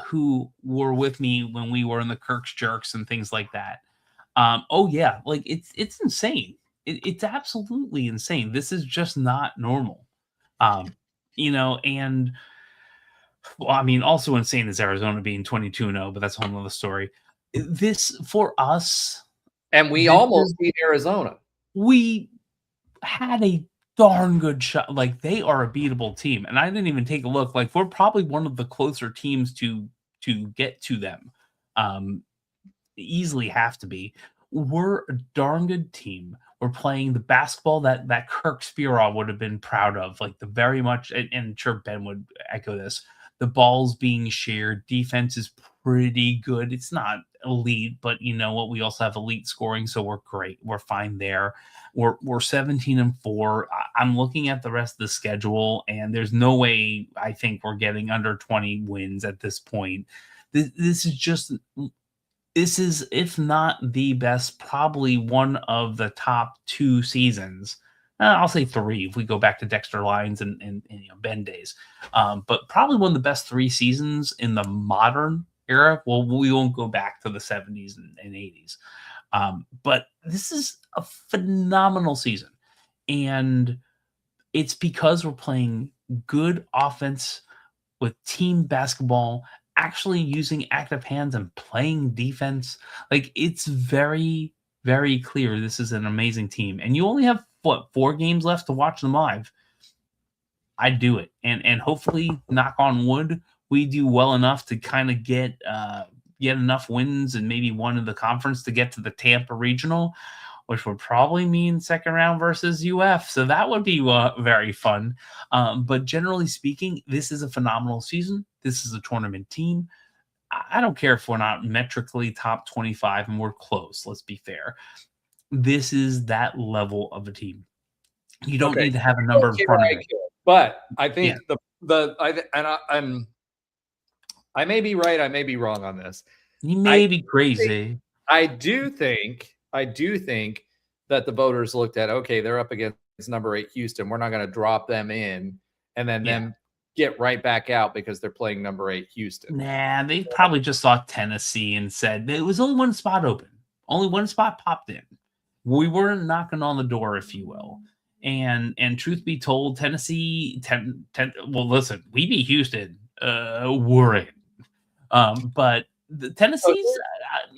Speaker 3: who were with me when we were in the Kirk's Jerks and things like that. Oh yeah, like it's insane. It's absolutely insane. This is just not normal. And well, I mean, also insane is Arizona being 22-0, but that's a whole nother story. This for us,
Speaker 2: And we
Speaker 3: this
Speaker 2: almost
Speaker 3: is
Speaker 2: beat Arizona.
Speaker 3: we had a darn good shot. Like they are a beatable team, and I didn't even take a look. Like we're probably one of the closer teams to get to them. Easily have to be. We're a darn good team. We're playing the basketball that Kirk Spiraw would have been proud of, like the very much, and sure Ben would echo this. The ball's being shared. Defense is pretty good. It's not elite, but you know what? We also have elite scoring, so we're great. We're fine there. We're 17-4. I'm looking at the rest of the schedule, and there's no way I think we're getting under 20 wins at this point. This is just this is, if not the best, probably one of the top 2 seasons. I'll say 3 if we go back to Dexter Lyons and Ben days. But probably one of the best 3 seasons in the modern era. Well, we won't go back to the 70s and 80s. But this is a phenomenal season. And it's because we're playing good offense with team basketball, actually using active hands and playing defense. Like it's very, very clear this is an amazing team. And you only have 4 games left to watch them live. I'd do it. And hopefully, knock on wood, we do well enough to kind of get enough wins and maybe one in the conference to get to the Tampa regional, which would probably mean second round versus UF. So that would be very fun. But generally speaking, this is a phenomenal season. This is a tournament team. I don't care if we're not metrically top 25 and we're close. Let's be fair. This is that level of a team. You don't need to have a number in front of it.
Speaker 2: But I think I may be right. I may be wrong on this.
Speaker 3: You may be crazy.
Speaker 2: I do think that the voters looked at, okay, they're up against number 8 Houston. We're not going to drop them in and then them get right back out because they're playing number 8 Houston.
Speaker 3: Nah, they probably just saw Tennessee and said it was only one spot open. Only one spot popped in. We weren't knocking on the door, if you will. And truth be told, Tennessee, well, listen, we beat Houston. We're in. But the Tennessee's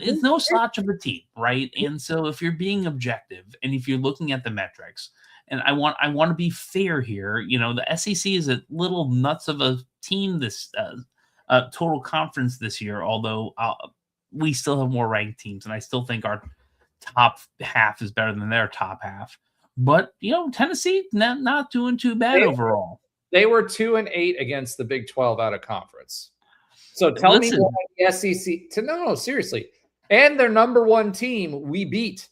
Speaker 3: is no slouch of a team, right? And so if you're being objective and if you're looking at the metrics, and I want to be fair here, the SEC is a little nuts of a team this total conference this year, although we still have more ranked teams, and I still think our top half is better than their top half. But Tennessee not doing too bad overall.
Speaker 2: They were 2-8 against the Big 12 out of conference. So tell me why the SEC. No, seriously. And their number 1 team we beat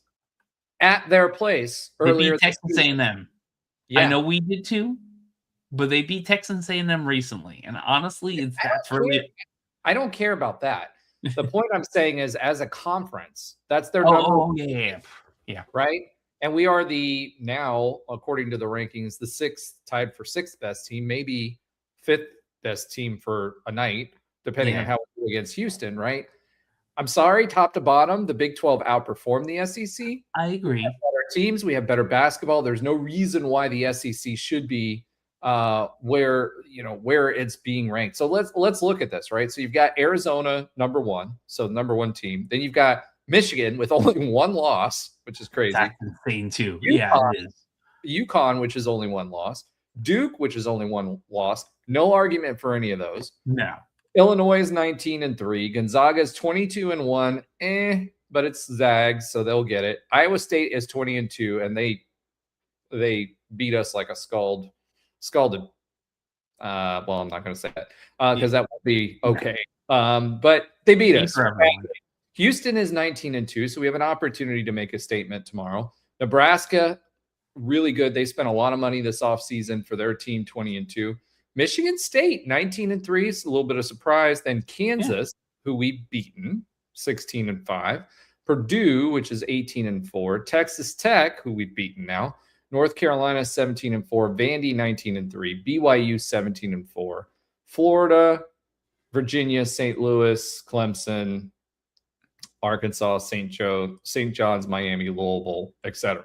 Speaker 2: at their place earlier.
Speaker 3: They beat Texas A&M. Yeah. I know we did too, but they beat Texas A&M recently. And honestly,
Speaker 2: I don't care about that. The point I'm saying is, as a conference, that's their number.
Speaker 3: Oh, yeah.
Speaker 2: Right? And we are now, according to the rankings, the 6th, tied for 6th best team, maybe 5th best team for a night, depending on how we do against Houston, right? I'm sorry, top to bottom, the Big 12 outperformed the SEC.
Speaker 3: I agree.
Speaker 2: We have better teams. We have better basketball. There's no reason why the SEC should be where it's being ranked. So let's look at this, right? So you've got Arizona number 1, so number 1 team. Then you've got Michigan with only 1 loss, which is crazy.
Speaker 3: That's insane too.
Speaker 2: UConn,
Speaker 3: it is.
Speaker 2: UConn, which is only 1 loss. Duke, which is only 1 loss. No argument for any of those.
Speaker 3: No.
Speaker 2: Illinois is 19-3. Gonzaga is 22-1. but it's Zags, so they'll get it. Iowa State is 20-2, and they beat us like a scalded. Well, I'm not going to say that because that would be okay. But they beat us. Houston is 19-2, so we have an opportunity to make a statement tomorrow. Nebraska, really good. They spent a lot of money this offseason for their team, 20-2. Michigan State, 19-3, is a little bit of surprise. Then Kansas, who we've beaten, 16-5. Purdue, which is 18-4. Texas Tech, who we've beaten now. North Carolina, 17-4. Vandy, 19-3. BYU, 17-4. Florida, Virginia, St. Louis, Clemson, Arkansas, St. John's, Miami, Louisville, etc.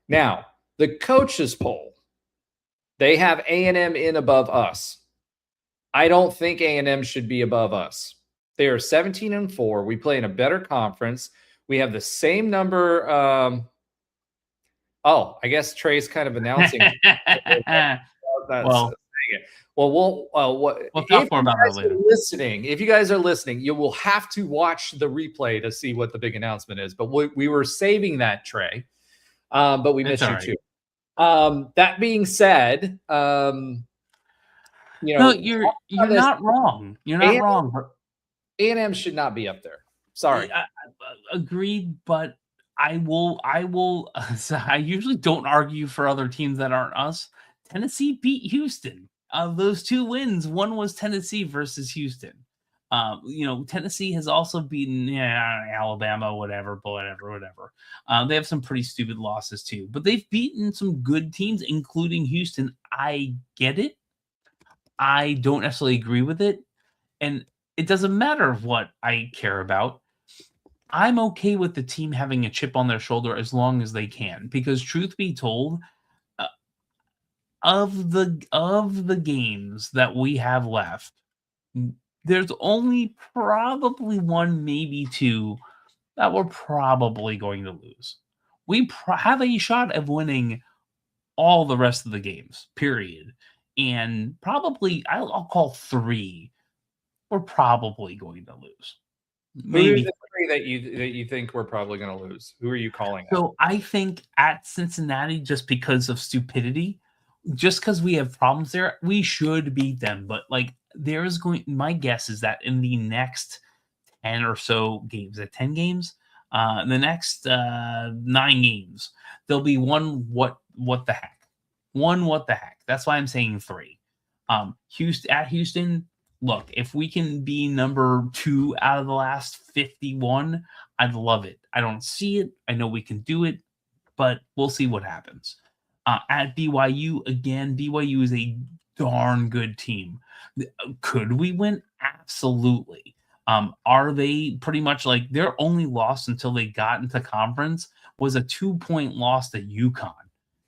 Speaker 2: Now, the coaches poll, they have A&M in above us. I don't think A&M should be above us. They are 17-4. We play in a better conference. We have the same number. I guess Trey's kind of announcing. We'll talk more about that later. If you guys are listening, you will have to watch the replay to see what the big announcement is. But we were saving that, Trey. But we missed you too. That being said,
Speaker 3: no, you're not wrong. You're not wrong.
Speaker 2: A&M should not be up there. Sorry.
Speaker 3: Agreed, but I will. I usually don't argue for other teams that aren't us. Tennessee beat Houston. Of those 2 wins, one was Tennessee versus Houston. Tennessee has also beaten Alabama, whatever. They have some pretty stupid losses too, but they've beaten some good teams, including Houston. I get it. I don't necessarily agree with it, and it doesn't matter what I care about. I'm okay with the team having a chip on their shoulder as long as they can, because truth be told, of the games that we have left, there's only probably 1, maybe 2 that we're probably going to lose. We have a shot of winning all the rest of the games, period. And probably, I'll call 3 we're probably going to lose.
Speaker 2: Maybe the 3 that you think we're probably going to lose. Who are you calling?
Speaker 3: So I think at Cincinnati, just because of stupidity, just because we have problems there, we should beat them. But my guess is that in the next 10 or so games, at 10 games, the next 9 games, there'll be one what the heck. That's why I'm saying 3. Houston, look, if we can be number 2 out of the last 51, I'd love it. I don't see it. I know we can do it, but we'll see what happens. At BYU, again, BYU is a darn good team. Could we win? Absolutely. Are they pretty much their only loss until they got into conference was a 2-point loss to UConn?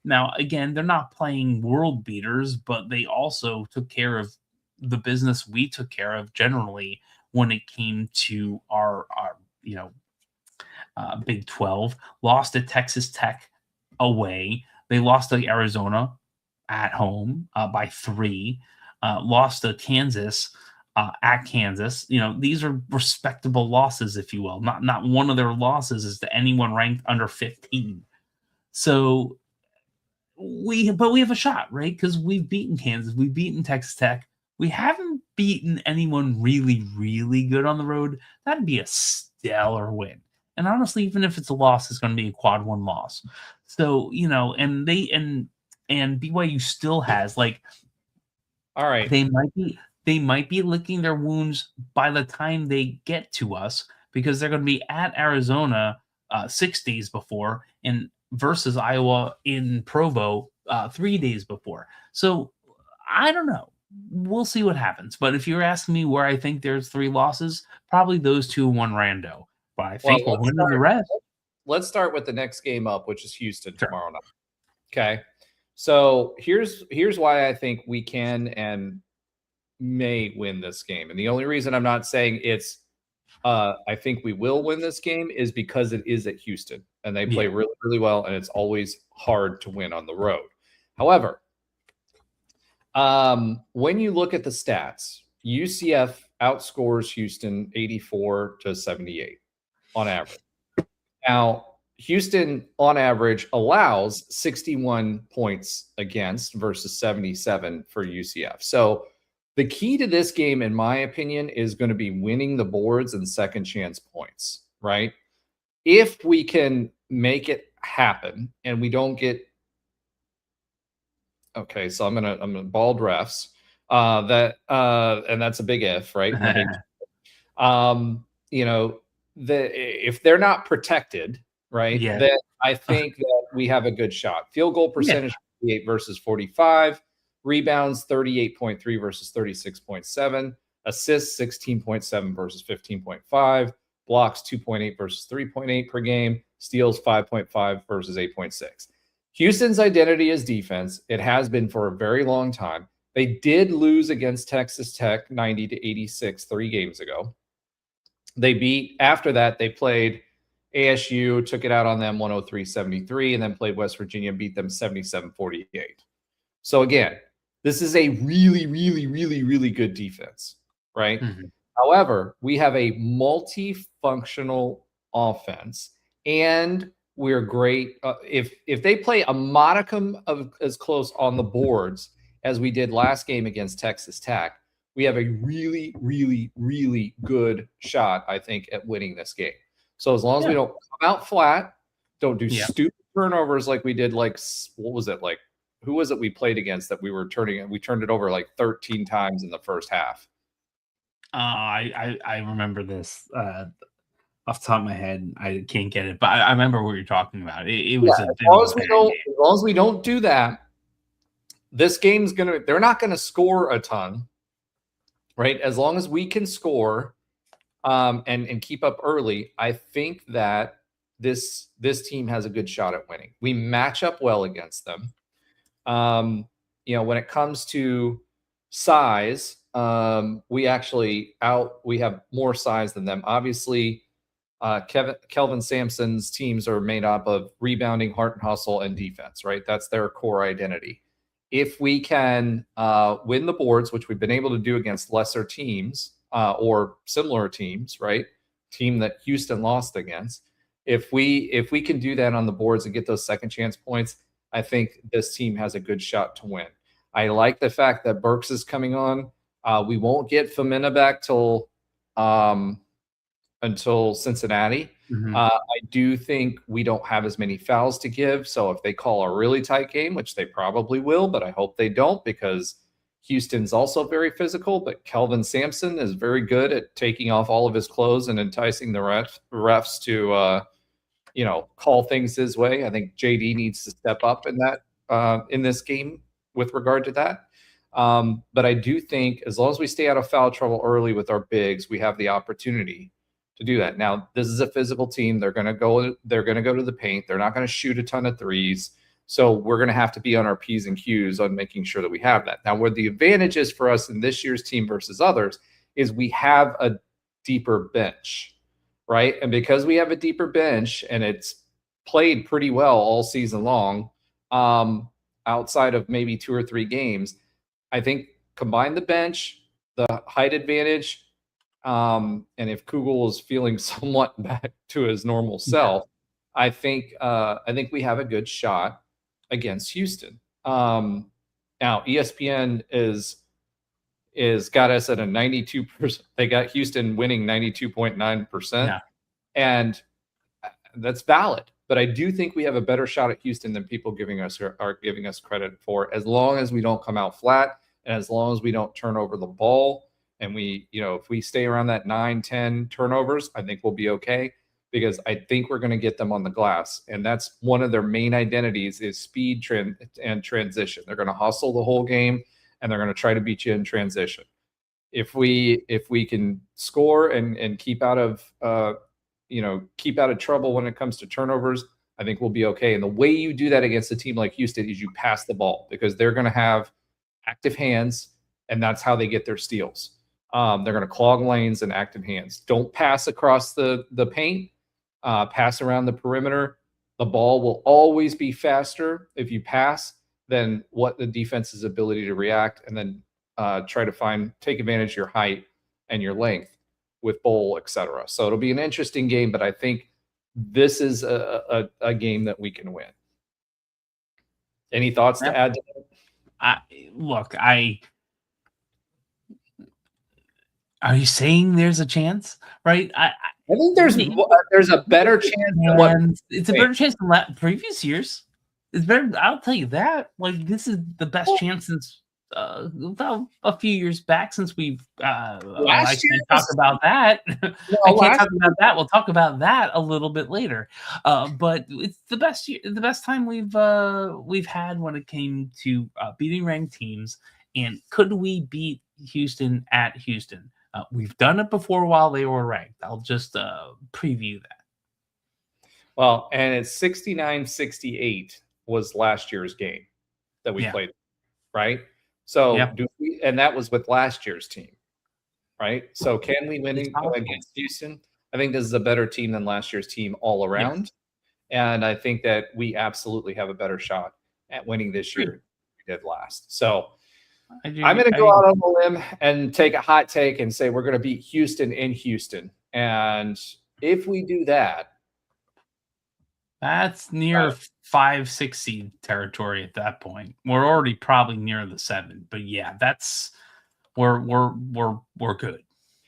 Speaker 3: Now, again, they're not playing world beaters, but they also took care of the business we took care of generally when it came to our Big 12. Lost to Texas Tech away. They lost to Arizona at home by 3. Lost to Kansas at Kansas. These are respectable losses, if you will. Not one of their losses is to anyone ranked under 15. So we have a shot, right? Because we've beaten Kansas, we've beaten Texas Tech. We haven't beaten anyone really, really good on the road. That'd be a stellar win. And honestly, even if it's a loss, it's going to be a quad 1 loss. So, and BYU still has all right. They might be licking their wounds by the time they get to us, because they're going to be at Arizona 6 days before and versus Iowa in Provo 3 days before. So I don't know. We'll see what happens. But if you're asking me where I think there's 3 losses, probably those 2 and 1 rando. But I think we'll win the rest.
Speaker 2: Let's start with the next game up, which is Houston tomorrow night. Okay. So here's why I think we can and may win this game. And the only reason I'm not saying it's I think we will win this game is because it is at Houston and they play really, really well, and it's always hard to win on the road. However, when you look at the stats, UCF outscores Houston 84-78 on average. Now, Houston, on average, allows 61 points against versus 77 for UCF. So the key to this game, in my opinion, is going to be winning the boards and second chance points, right? If we can make it happen and we don't get okay, so I'm gonna bald refs. And that's a big if, right? And a big you know, if they're not protected, right,
Speaker 3: Yeah.
Speaker 2: then I think that we have a good shot. Field goal percentage 48 versus 45, rebounds 38.3 versus 36.7, assists 16.7 versus 15.5, blocks 2.8 versus 3.8 per game, steals 5.5 versus 8.6. Houston's identity is defense. It has been for a very long time. They did lose against Texas Tech 90-86 3 games ago. They beat, after that, they played ASU, took it out on them 103-73, and then played West Virginia, beat them 77-48. So again, this is a really, really, really, really good defense, right?
Speaker 3: Mm-hmm.
Speaker 2: However, we have a multifunctional offense, and we're great. If they play a modicum of as close on the boards as we did last game against Texas Tech, we have a really, really, really good shot, I think, at winning this game. So as long as we don't come out flat, don't do stupid turnovers like we did, like, what was it, like, who was it we played against that we were we turned it over like 13 times in the first half.
Speaker 3: I remember this off the top of my head. I can't get it, but I remember what you're talking about. It was
Speaker 2: as long as we don't do that, this game's they're not gonna score a ton, right? As long as we can score and keep up early, I think that this team has a good shot at winning. We match up well against them. When it comes to size, we have more size than them. Obviously, Kelvin Sampson's teams are made up of rebounding, heart and hustle, and defense, right? That's their core identity. If we can win the boards, which we've been able to do against lesser teams or similar teams, right? Team that Houston lost against. If we can do that on the boards and get those second chance points, I think this team has a good shot to win. I like the fact that Burks is coming on. We won't get Femina back until Cincinnati.
Speaker 3: Mm-hmm.
Speaker 2: I do think we don't have as many fouls to give. So if they call a really tight game, which they probably will, but I hope they don't, because Houston's also very physical, but Kelvin Sampson is very good at taking off all of his clothes and enticing the refs to call things his way. I think JD needs to step up in this game with regard to that. But I do think as long as we stay out of foul trouble early with our bigs, we have the opportunity to do that. Now, this is a physical team. They're going to go to the paint. They're not going to shoot a ton of threes. So we're going to have to be on our P's and Q's on making sure that we have that. Now, where the advantage is for us in this year's team versus others is we have a deeper bench, right? And because we have a deeper bench and it's played pretty well all season long, outside of maybe 2 or 3 games, I think combine the bench, the height advantage, and if Kugel is feeling somewhat back to his normal self, I think we have a good shot against Houston. Now ESPN is got us at a 92%. They got Houston winning 92.9%, and that's valid. But I do think we have a better shot at Houston than people are giving us credit for, as long as we don't come out flat and as long as we don't turn over the ball. And if we stay around that 9-10 turnovers, I think we'll be okay, because I think we're going to get them on the glass. And that's one of their main identities, is speed and transition. They're going to hustle the whole game, and they're going to try to beat you in transition. If we can score and keep out of trouble when it comes to turnovers, I think we'll be okay. And the way you do that against a team like Houston is you pass the ball, because they're going to have active hands, and that's how they get their steals. They're going to clog lanes and active hands. Don't pass across the paint. Pass around the perimeter. The ball will always be faster if you pass than what the defense's ability to react, and then try to take advantage of your height and your length with bowl, etc. So it'll be an interesting game, but I think this is a game that we can win. Any thoughts to add to that?
Speaker 3: Are you saying there's a chance? Right?
Speaker 2: I think there's a better chance than what
Speaker 3: it's a better chance than previous years. It's better. I'll tell you that. Like, this is the best chance since a few years back since we've. I can't talk about that. I can't talk about that. We'll talk about that a little bit later. But it's the best time we've had when it came to beating ranked teams. And could we beat Houston at Houston? We've done it before while they were ranked. I'll just preview that.
Speaker 2: Well, and it's 69-68 was last year's game that we played, right? So and that was with last year's team, right? So can we win against Houston? I think this is a better team than last year's team all around. And I think that we absolutely have a better shot at winning this year than we did last. So I'm going to go out on the limb and take a hot take and say we're going to beat Houston in Houston. And if we do that,
Speaker 3: that's near 5-6 seed territory at that point. We're already probably near the 7, but yeah, that's we're good. We're good.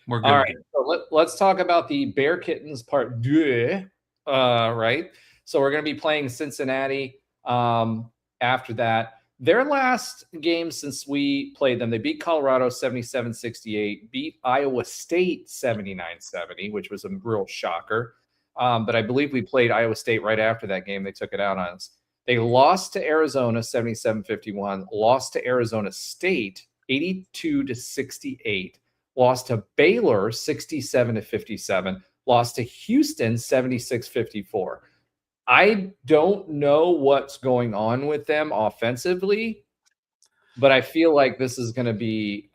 Speaker 2: All right. So let's talk about the Bear Kittens part 2. Right. So we're going to be playing Cincinnati after that. Their last game since we played them, they beat Colorado 77-68, beat Iowa State 79-70, which was a real shocker. But I believe we played Iowa State right after that game. They took it out on us. They lost to Arizona 77-51, lost to Arizona State 82-68, lost to Baylor 67-57, lost to Houston 76-54. I don't know what's going on with them offensively, but I feel like this is going to be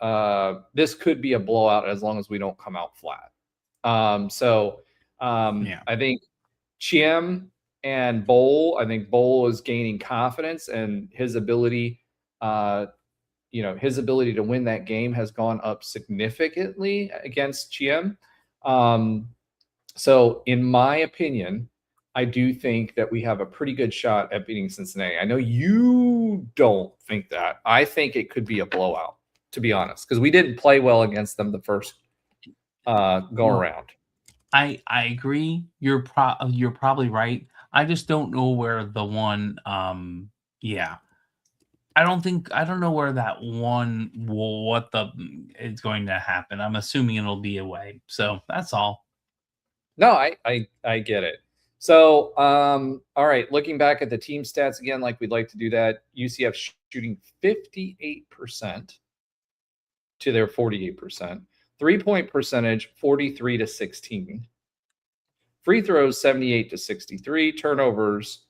Speaker 2: this could be a blowout as long as we don't come out flat. I think Chiem and Bowl, I think Bowl is gaining confidence, and his ability, his ability to win that game has gone up significantly against Chiem. So in my opinion, I do think that we have a pretty good shot at beating Cincinnati. I know you don't think that. I think it could be a blowout, to be honest, because we didn't play well against them the first go around.
Speaker 3: I agree. You're probably right. I just don't know where the one. I don't know where that one. What is going to happen? I'm assuming it'll be away. So that's all.
Speaker 2: No, I get it. So, all right, looking back at the team stats again, like we'd like to do that, UCF shooting 58% to their 48%. 3-point percentage, 43-16. Free throws, 78-63. Turnovers,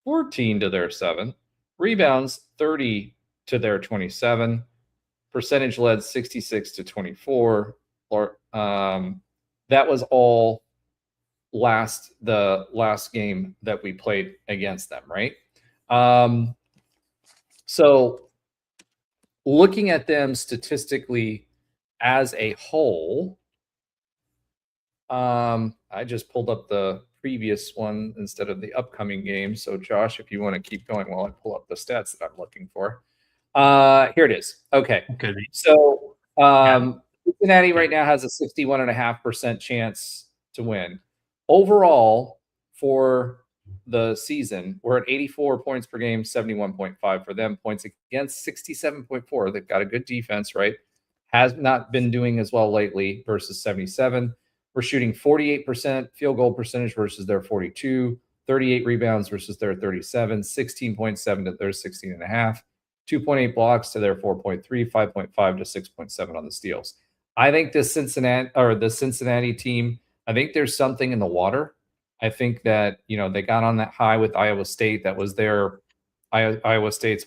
Speaker 2: 14 to their 7. Rebounds, 30 to their 27. Percentage led, 66-24. That was all the last game that we played against them, right? So looking at them statistically as a whole, I just pulled up the previous one instead of the upcoming game. So Josh, if you want to keep going while I pull up the stats that I'm looking for. Here it is. Okay. So Cincinnati right now has a 61.5% chance to win. Overall, for the season, we're at 84 points per game, 71.5 for them. Points against, 67.4. They've got a good defense, right? Has not been doing as well lately versus 77. We're shooting 48% field goal percentage versus their 42, 38 rebounds versus their 37, 16.7 to their 16.5, 2.8 blocks to their 4.3, 5.5 to 6.7 on the steals. I think the Cincinnati team, I think there's something in the water. I think that, they got on that high with Iowa State. That was their Iowa State's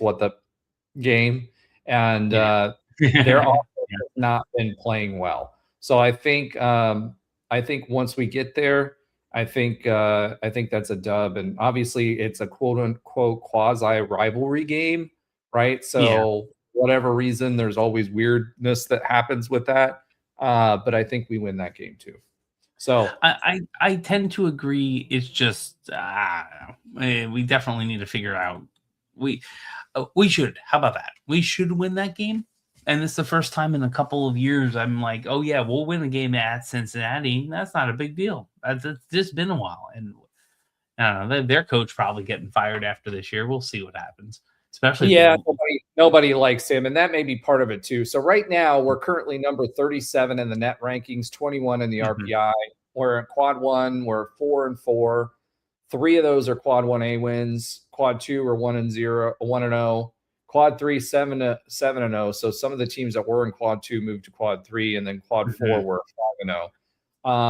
Speaker 2: game. And their offense has not been playing well. So I think once we get there, I think that's a dub. And obviously it's a quote unquote quasi rivalry game, right? So whatever reason, there's always weirdness that happens with that. But I think we win that game too. So
Speaker 3: I tend to agree. It's just we definitely need to figure out we should. How about that? We should win that game. And this is the first time in a couple of years I'm like, oh yeah, we'll win a game at Cincinnati. That's not a big deal. It's just been a while, and I don't know. Their coach probably getting fired after this year. We'll see what happens. Especially
Speaker 2: yeah, nobody likes him, and that may be part of it too. So right now we're currently number 37 in the net rankings, 21 in the RPI. We're at quad 1. We're 4-4. 3 of those are quad 1A wins. Quad 2 are 1-0, 1-0. Quad 3 7-0. So some of the teams that were in quad 2 moved to quad 3, and then quad 4 were 5-0.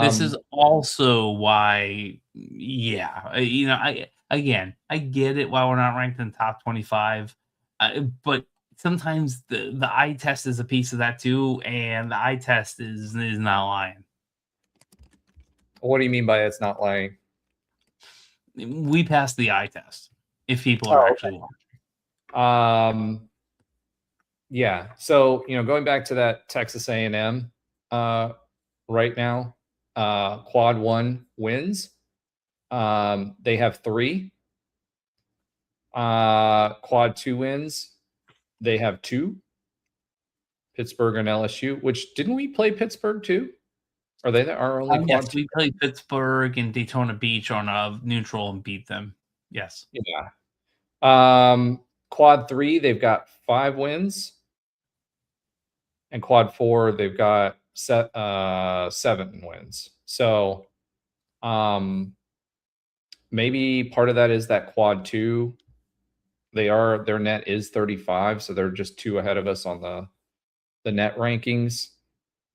Speaker 3: This is also why, yeah, I get it why we're not ranked in the top 25, but sometimes the eye test is a piece of that too, and the eye test is not lying.
Speaker 2: What do you mean by it's not lying?
Speaker 3: We passed the eye test if people are actually
Speaker 2: watching. Yeah. So going back to that Texas A&M, right now, quad 1 wins. They have 3. Quad 2 wins. They have 2. Pittsburgh and LSU. Which didn't we play Pittsburgh too? Are they our only quad?
Speaker 3: Yes, we played Pittsburgh and Daytona Beach on a neutral and beat them. Yes.
Speaker 2: Yeah. Quad 3, they've got 5 wins. And quad 4, they've got 7 wins. So maybe part of that is that quad 2. Their net is 35, so they're just 2 ahead of us on the net rankings.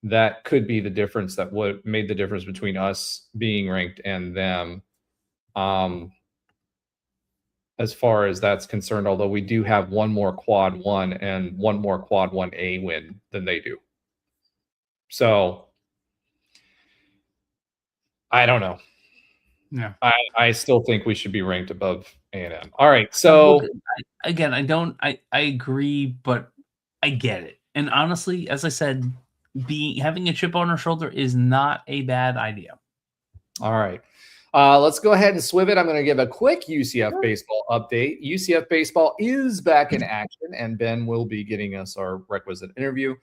Speaker 2: That could be the difference that would made the difference between us being ranked and them. As far as that's concerned, although we do have 1 more quad 1 and 1 more quad 1A win than they do. So I don't know.
Speaker 3: Yeah.
Speaker 2: I still think we should be ranked above A&M. All right. So
Speaker 3: again, I agree, but I get it. And honestly, as I said, having a chip on our shoulder is not a bad idea.
Speaker 2: All right. Let's go ahead and swim it. I'm going to give a quick UCF baseball update. UCF baseball is back in action, and Ben will be getting us our requisite interview.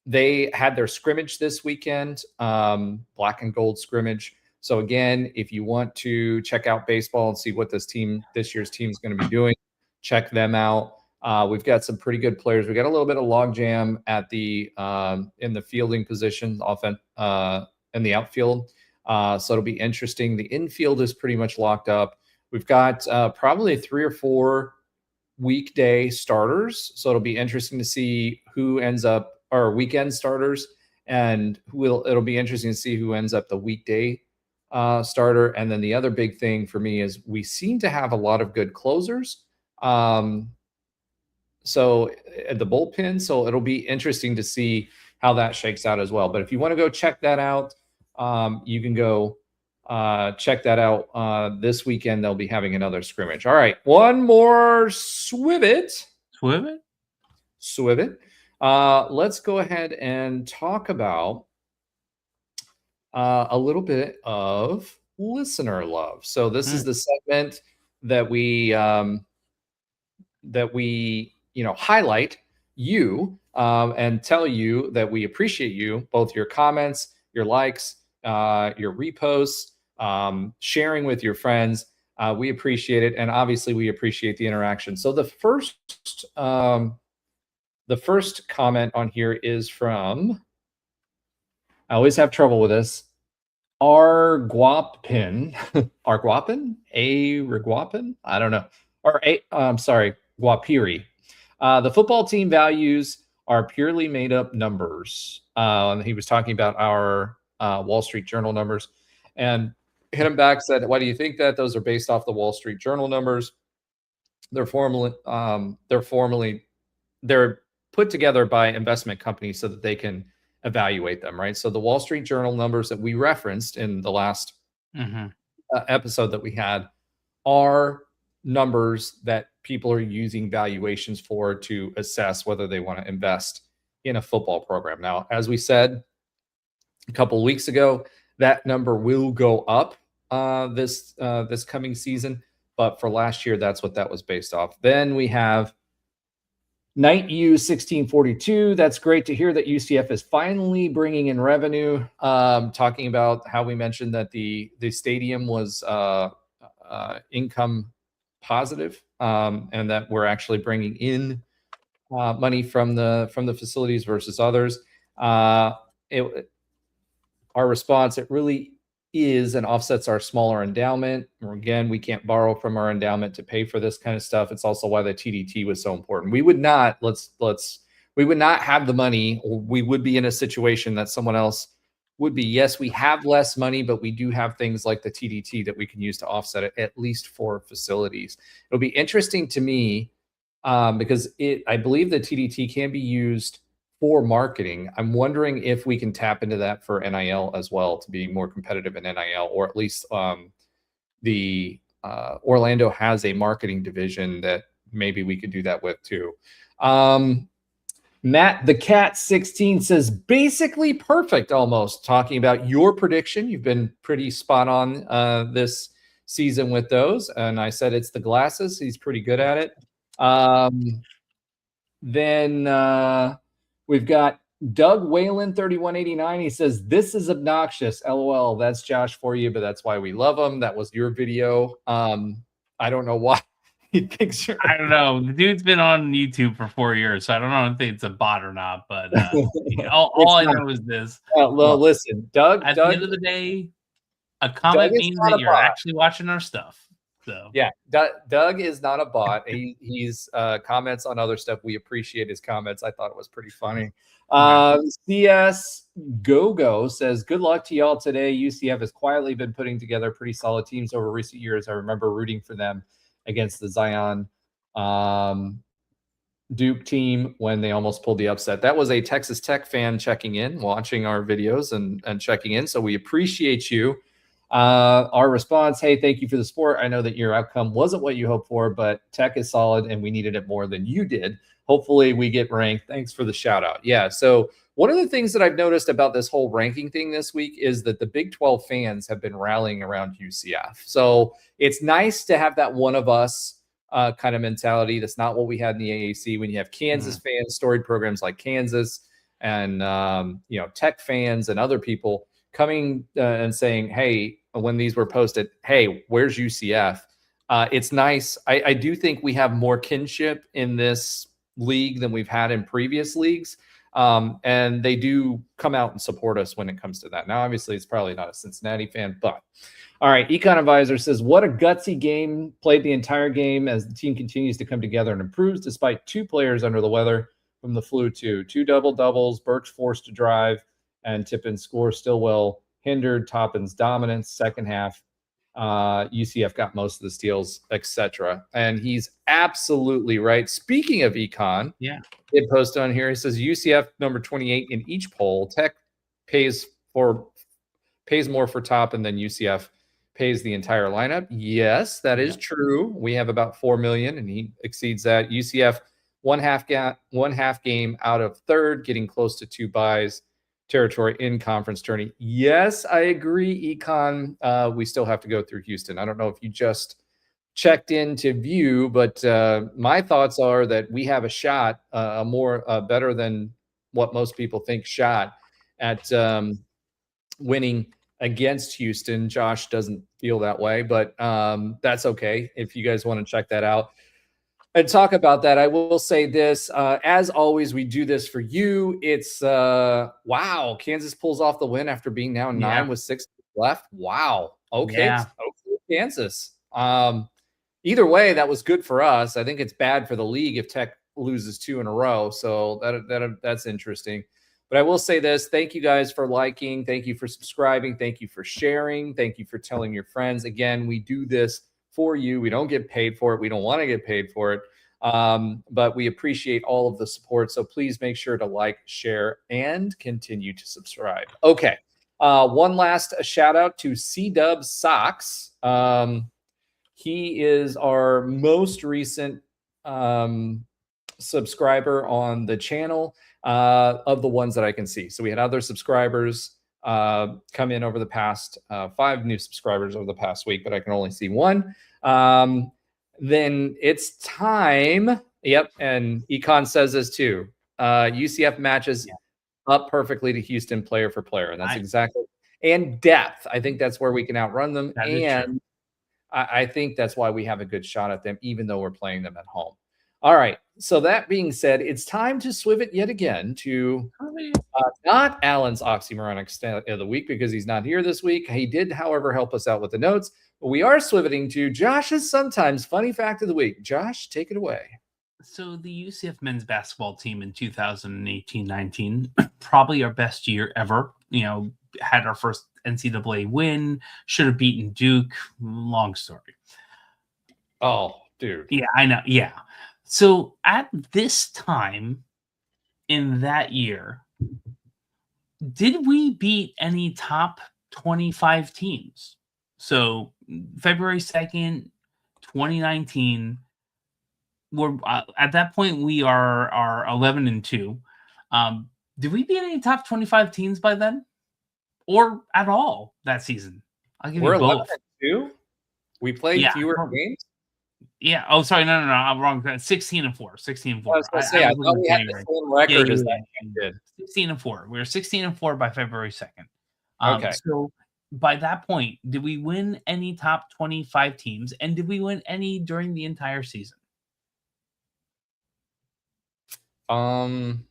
Speaker 2: They had their scrimmage this weekend, black and gold scrimmage. So again, if you want to check out baseball and see what this year's team is going to be doing, check them out. We've got some pretty good players. We got a little bit of logjam at in the fielding position, often in the outfield. So it'll be interesting. The infield is pretty much locked up. We've got probably 3 or 4 weekday starters. So it'll be interesting to see who ends up, or weekend starters, and it'll be interesting to see who ends up the weekday starter. And then the other big thing for me is we seem to have a lot of good closers. So at the bullpen, so it'll be interesting to see how that shakes out as well. But if you want to go check that out, you can go check that out this weekend. They'll be having another scrimmage. All right, one more Swivet. Let's go ahead and talk about a little bit of listener love. So this is the segment that we highlight you and tell you that we appreciate you, both your comments, your likes, your reposts, sharing with your friends. We appreciate it, and obviously we appreciate the interaction. So the first comment on here is from, I always have trouble with this, Arguapin, I don't know, I'm sorry, Guapiri. The football team values are purely made up numbers. He was talking about our Wall Street Journal numbers, and hit him back, said, why do you think that? Those are based off the Wall Street Journal numbers. They're put together by investment companies so that they can evaluate them, right? So the Wall Street Journal numbers that we referenced in the last episode that we had are numbers that people are using valuations for to assess whether they want to invest in a football program. Now, as we said, a couple of weeks ago. That number will go up this coming season, but for last year, that's what that was based off. Then we have Night U 1642. That's great to hear that UCF is finally bringing in revenue. Talking about how we mentioned that the stadium was income positive, and that we're actually bringing in money from the facilities versus others. Our response, it really is and offsets our smaller endowment. Again, we can't borrow from our endowment to pay for this kind of stuff. It's also why the TDT was so important. We would not we would not have the money, or we would be in a situation that someone else would be. Yes, we have less money, but we do have things like the TDT that we can use to offset it, at least for facilities. It'll be interesting to me because I believe the TDT can be used for marketing. I'm wondering if we can tap into that for NIL as well to be more competitive in NIL, or at least the Orlando has a marketing division that maybe we could do that with too. Matt the Cat 16 says basically perfect, almost, talking about your prediction. You've been pretty spot on this season with those, and I said it's the glasses. He's pretty good at it. Then we've got Doug Whalen 3189. He says, this is obnoxious. LOL. That's Josh for you, but that's why we love him. That was your video. I don't know why he thinks you're.
Speaker 3: I don't know. The dude's been on YouTube for 4 years, so I don't know if it's a bot or not. But all I know is this.
Speaker 2: Well, listen, Doug.
Speaker 3: At the end of the day, a comment means that you're actually watching our stuff. So
Speaker 2: yeah, Doug is not a bot. He's comments on other stuff. We appreciate his comments. I thought it was pretty funny. CS Go says, good luck to y'all today. UCF has quietly been putting together pretty solid teams over recent years. I remember rooting for them against the Zion Duke team when they almost pulled the upset. That was a Texas Tech fan checking in, watching our videos and checking in. So we appreciate you. Our response, hey, thank you for the support. I know that your outcome wasn't what you hoped for, but Tech is solid and we needed it more than you did. Hopefully we get ranked. Thanks for the shout out. Yeah. So one of the things that I've noticed about this whole ranking thing this week is that the Big 12 fans have been rallying around UCF. So it's nice to have that one of us kind of mentality. That's not what we had in the AAC. When you have Kansas fans, storied programs like Kansas, and Tech fans and other people coming and saying, hey, when these were posted, hey, where's UCF? It's nice. I do think we have more kinship in this league than we've had in previous leagues. And they do come out and support us when it comes to that. Now, obviously, it's probably not a Cincinnati fan, but all right. Econ Advisor says, what a gutsy game. Played the entire game as the team continues to come together and improves despite two players under the weather from the flu too. Two double-doubles, Burks forced to drive, and Tippin scores Stillwell hindered Toppin's dominance. Second half, UCF got most of the steals, etc. And he's absolutely right. Speaking of Econ, it posted on here. He says UCF number 28 in each poll. Tech pays more for Toppin than UCF pays the entire lineup. Yes, that is true. We have about 4 million, and he exceeds that. UCF one half game out of third, getting close to 2 buys territory in conference tourney. Yes, I agree, Econ. We still have to go through Houston. I don't know if you just checked into view, but my thoughts are that we have a shot, a more better than what most people think shot at winning against Houston. Josh doesn't feel that way, but that's okay if you guys want to check that out and talk about that. I will say this, as always, we do this for you. It's wow, Kansas pulls off the win after being down 9 with 6 left. Wow. Okay. Kansas. Either way, that was good for us. I think it's bad for the league if Tech loses 2 in a row. So that's interesting. But I will say this. Thank you guys for liking. Thank you for subscribing. Thank you for sharing. Thank you for telling your friends. Again, we do this for you. We don't get paid for it. We don't want to get paid for it. But we appreciate all of the support. So please make sure to like, share, and continue to subscribe. Okay. One last shout out to C-Dub Socks. He is our most recent subscriber on the channel of the ones that I can see. So we had other subscribers come in over the past 5 new subscribers over the past week, but I can only see one. Then it's time. Yep, and Econ says this too. UCF matches up perfectly to Houston player for player, and that's exactly. And depth. I think that's where we can outrun them, and I think that's why we have a good shot at them, even though we're playing them at home. All right. So that being said, it's time to swivot yet again to not Alan's oxymoronic stat of the week because he's not here this week. He did, however, help us out with the notes. But we are swiveting to Josh's sometimes funny fact of the week. Josh, take it away.
Speaker 3: So the UCF men's basketball team in 2018-19, probably our best year ever. You know, had our first NCAA win, should have beaten Duke. Long story.
Speaker 2: Oh, dude.
Speaker 3: Yeah, I know. Yeah. So at this time in that year, did we beat any top 25 teams? So February 2nd, 2019, we're at that point we are 11-2. Did we beat any top 25 teams by then, or at all that season? I'll give you both.
Speaker 2: 11-2. We played fewer games.
Speaker 3: Yeah. Oh, sorry. No. I'm wrong. 16-4. 16-4.
Speaker 2: I was going to say, I thought we had the same record as that game did.
Speaker 3: 16-4. We were 16-4 by February 2nd.
Speaker 2: Okay.
Speaker 3: So by that point, did we win any top 25 teams, and did we win any during the entire season?
Speaker 2: I'm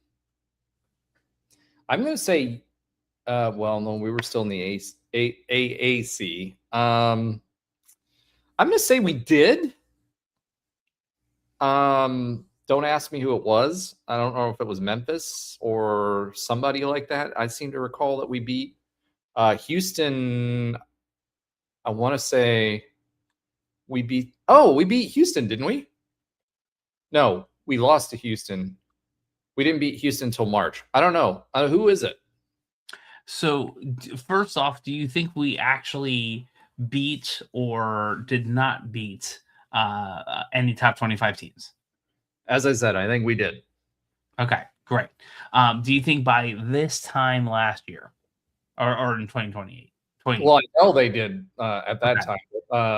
Speaker 2: going to say, well, no, we were still in the AAC. I'm going to say we did. Don't ask me who it was. I don't know if it was Memphis or somebody like that. I seem to recall that we beat Houston. I want to say we beat Houston, didn't we? No, we lost to Houston. We didn't beat Houston until March. I don't know. Who is it?
Speaker 3: So first off, do you think we actually beat or did not beat any top 25 teams?
Speaker 2: As I said, I think we did.
Speaker 3: Okay, great. Do you think by this time last year or in 2028?
Speaker 2: Well, I know they did at that time.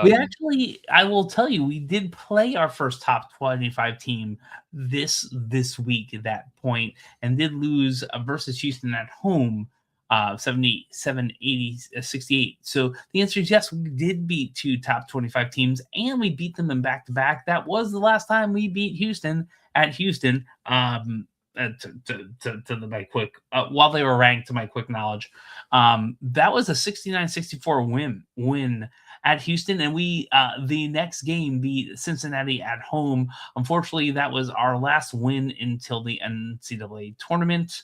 Speaker 3: We actually, I will tell you, we did play our first top 25 team this week at that point and did lose versus Houston at home 77-80-68. So the answer is yes, we did beat 2 top 25 teams and we beat them in back-to-back. That was the last time we beat Houston at Houston. To my quick while they were ranked, to my quick knowledge, that was a 69-64 win at Houston, and we the next game beat Cincinnati at home. Unfortunately, that was our last win until the NCAA tournament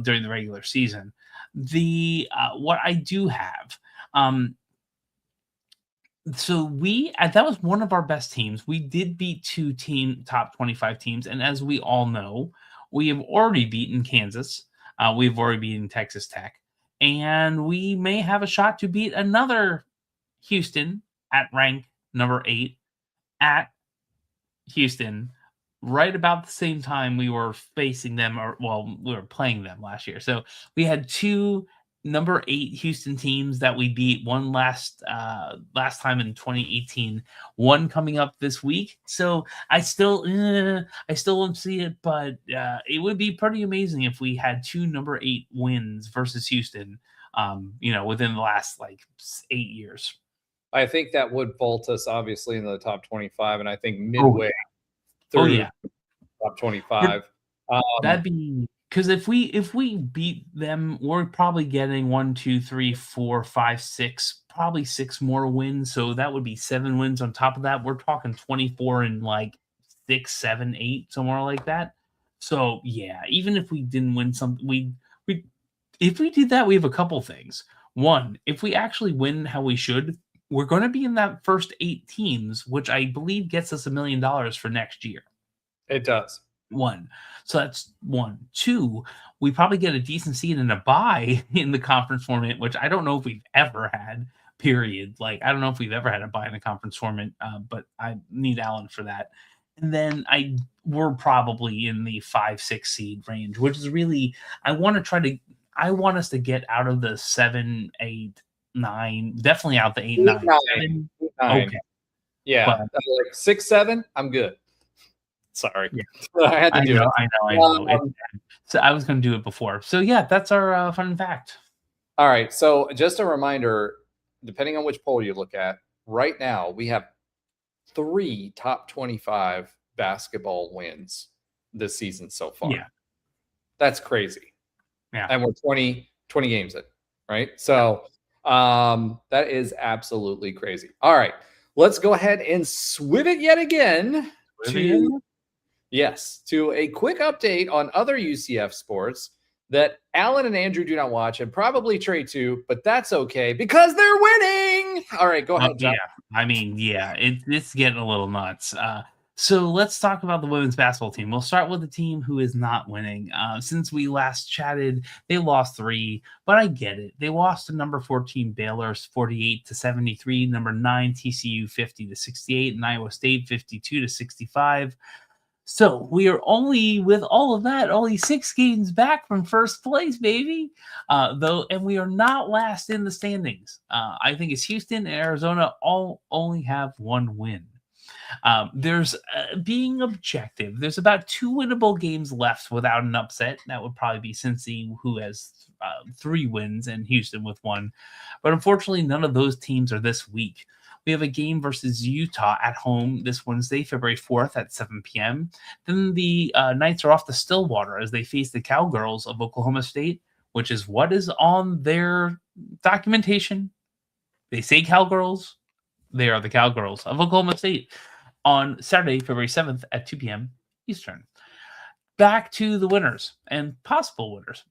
Speaker 3: during the regular season. The what I do have, so that was one of our best teams. We did beat 2 top 25 teams, and as we all know, we have already beaten Kansas. We've already beaten Texas Tech, and we may have a shot to beat another Houston at rank number 8 at Houston right about the same time we were facing them, we were playing them last year. So we had 2 number 8 Houston teams that we beat, one last time in 2018, one coming up this week. So I still don't see it, but it would be pretty amazing if we had 2 number 8 wins versus Houston, within the last 8 years.
Speaker 2: I think that would vault us obviously in the top 25, and I think midway through top 25.
Speaker 3: That'd be because if we beat them, we're probably getting 1, 2, 3, 4, 5, 6, probably 6 more wins. So that would be 7 wins on top of that. We're talking 24 and 6, 7, 8, somewhere like that. So yeah, even if we didn't win something, if we did that, we have a couple things. One, if we actually win how we should, we're going to be in that first 8 teams, which I believe gets us $1 million for next year.
Speaker 2: It does.
Speaker 3: 1. So that's 1. 2, we probably get a decent seed and a bye in the conference format, which I don't know if we've ever had, period. I don't know if we've ever had a bye in a conference format, but I need Alan for that. And then we're probably in the 5-6 seed range, which is really, I want to try to, I want us to get out of the 7, 8, 9, definitely out the 8,
Speaker 2: 8,
Speaker 3: 9.
Speaker 2: 9.
Speaker 3: 7,
Speaker 2: 9.
Speaker 3: okay.
Speaker 2: Yeah.
Speaker 3: But
Speaker 2: Like 6, 7, I'm good. Sorry.
Speaker 3: Yeah.
Speaker 2: I had to do it.
Speaker 3: I know. So I was going to do it before. So yeah, that's our fun fact.
Speaker 2: All right. So just a reminder, depending on which poll you look at, right now we have 3 top 25 basketball wins this season so far.
Speaker 3: Yeah.
Speaker 2: That's crazy.
Speaker 3: Yeah.
Speaker 2: And we're 20 games in, right? So that is absolutely crazy. All right. Let's go ahead and swim it yet again to a quick update on other UCF sports that Alan and Andrew do not watch, and probably Trey too, but that's okay because they're winning. All right, go ahead, John.
Speaker 3: Yeah. I mean, it's getting a little nuts. So let's talk about the women's basketball team. We'll start with the team who is not winning. Since we last chatted, they lost 3, but I get it. They lost to number 14 Baylor 48-73, number 9 TCU 50-68, and Iowa State 52-65. So we are only, with all of that, only 6 games back from first place, baby. And we are not last in the standings. I think it's Houston and Arizona all only have 1 win. There's being objective. There's about 2 winnable games left without an upset. That would probably be Cincy, who has 3 wins, and Houston with 1. But unfortunately, none of those teams are this week. We have a game versus Utah at home this Wednesday, February 4th at 7 p.m. Then the Knights are off to Stillwater as they face the Cowgirls of Oklahoma State, which is what is on their documentation. They say Cowgirls. They are the Cowgirls of Oklahoma State on Saturday, February 7th at 2 p.m. Eastern. Back to the winners and possible winners.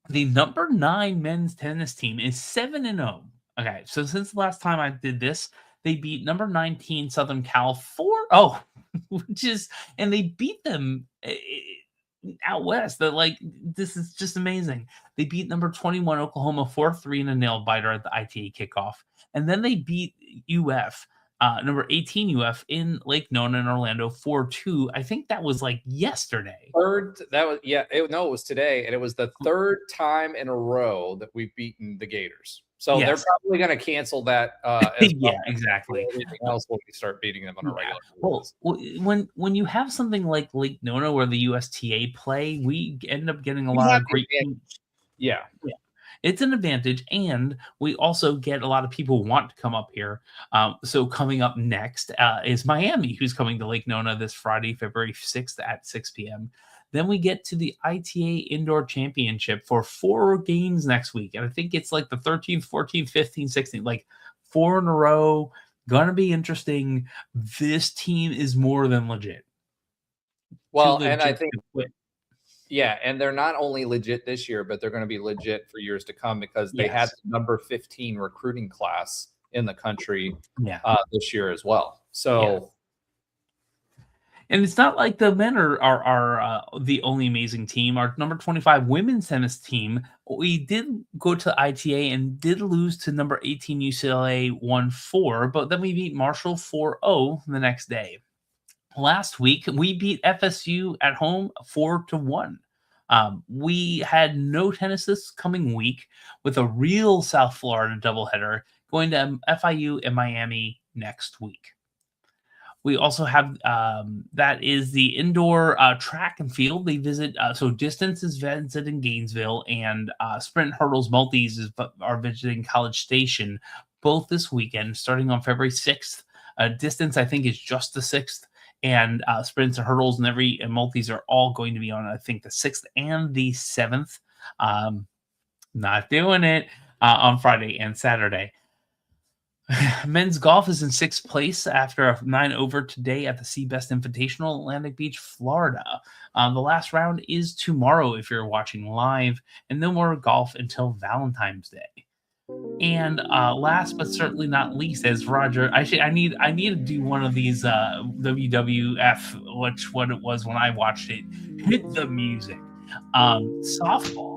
Speaker 3: The number 9 men's tennis team is 7-0. Okay, so since the last time I did this, they beat number 19 Southern Cal 4-0, and they beat them out west. This is just amazing. They beat number 21 Oklahoma 4-3 in a nail biter at the ITA kickoff, and then they beat UF. Number 18 UF in Lake Nona in Orlando 4-2. I think that was like yesterday.
Speaker 2: It was today, and it was the 3rd time in a row that we've beaten the Gators. So they're probably going to cancel that.
Speaker 3: Exactly.
Speaker 2: Everything else when we start beating them on a regular basis.
Speaker 3: Well, when you have something like Lake Nona where the USTA play, we end up getting a lot of great teams.
Speaker 2: Yeah.
Speaker 3: It's an advantage, and we also get a lot of people who want to come up here. So coming up next is Miami, who's coming to Lake Nona this Friday, February 6th at 6 p.m. Then we get to the ITA Indoor Championship for 4 games next week. And I think it's like the 13th, 14th, 15th, 16th, like 4 in a row. Gonna be interesting. This team is more than legit.
Speaker 2: Well, and I think, and they're not only legit this year, but they're going to be legit for years to come because they had the number 15 recruiting class in the country this year as well. So,
Speaker 3: and it's not like the men are the only amazing team. Our number 25 women's tennis team, we did go to ITA and did lose to number 18 UCLA 1-4, but then we beat Marshall 4-0 the next day. Last week, we beat FSU at home 4-1. We had no tennis this coming week with a real South Florida doubleheader going to FIU and Miami next week. We also have that is the indoor track and field. They visit so distance is visiting Gainesville, and sprint hurdles multis are visiting College Station both this weekend, starting on February 6th. Distance I think is just the 6th, and sprints and hurdles and multis are all going to be on I think the 6th and the 7th. Not doing it on Friday and Saturday. Men's golf is in 6th place after a 9-over today at the Seabest Invitational, Atlantic Beach, Florida. The last round is tomorrow if you're watching live, and no more golf until Valentine's Day. And last but certainly not least, as Roger, actually I need to do one of these WWF, what it was when I watched it. Hit the music. Softball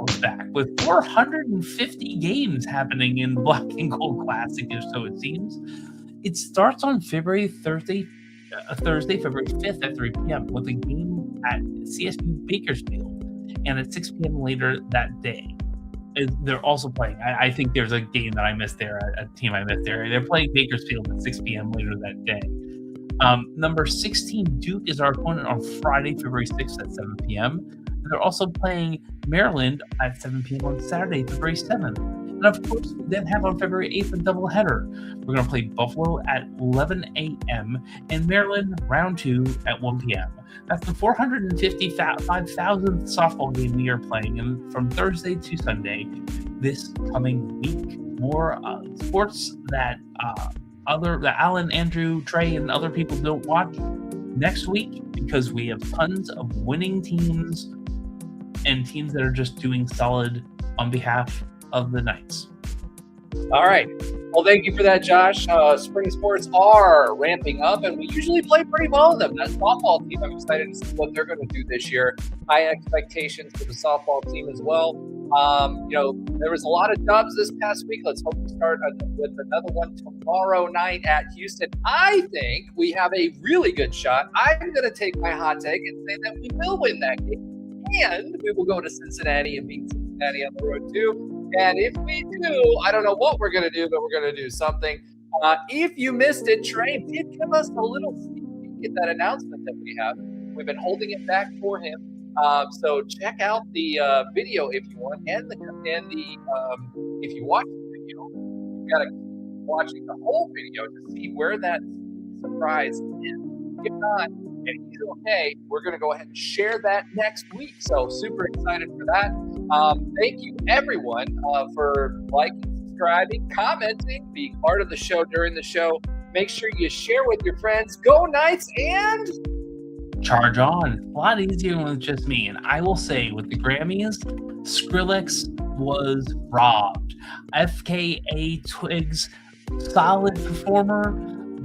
Speaker 3: is back with 450 games happening in Black and Gold Classic, or so it seems. It starts on Thursday, February 5th at 3 p.m. with a game at CSU Bakersfield. and at 6 p.m. later that day, they're also playing. I think there's a game that I missed there, a team I missed there. They're playing Bakersfield at 6 p.m. later that day. Number 16, Duke, is our opponent on Friday, February 6th at 7 p.m. They're also playing Maryland at 7 p.m. on Saturday, February 7th. And of course, we then have on February 8th a doubleheader. We're going to play Buffalo at 11 a.m. and Maryland round 2 at 1 p.m. That's the 455,000th softball game we are playing from Thursday to Sunday this coming week. More sports that Alan, Andrew, Trey, and other people don't watch next week, because we have tons of winning teams and teams that are just doing solid on behalf of the Knights.
Speaker 2: All right. Well, thank you for that, Josh. Spring sports are ramping up, and we usually play pretty well in them. That softball team, I'm excited to see what they're going to do this year. High expectations for the softball team as well. There was a lot of dubs this past week. Let's hope we start with another one tomorrow night at Houston. I think we have a really good shot. I'm going to take my hot take and say that we will win that game. And we will go to Cincinnati and beat Cincinnati on the road too. And if we do, I don't know what we're going to do, but we're going to do something. If you missed it, Trey did give us a little sneak peek at that announcement that we have. We've been holding it back for him. So check out the video if you want, and if you watch the video, you've got to keep watching the whole video to see where that surprise is. If not, and he's okay, we're going to go ahead and share that next week. So super excited for that. Thank you, everyone, for liking, subscribing, commenting, being part of the show during the show. Make sure you share with your friends. Go Knights, and
Speaker 3: charge on. It's a lot easier when it's just me. And I will say, with the Grammys, Skrillex was robbed. FKA Twigs, solid performer,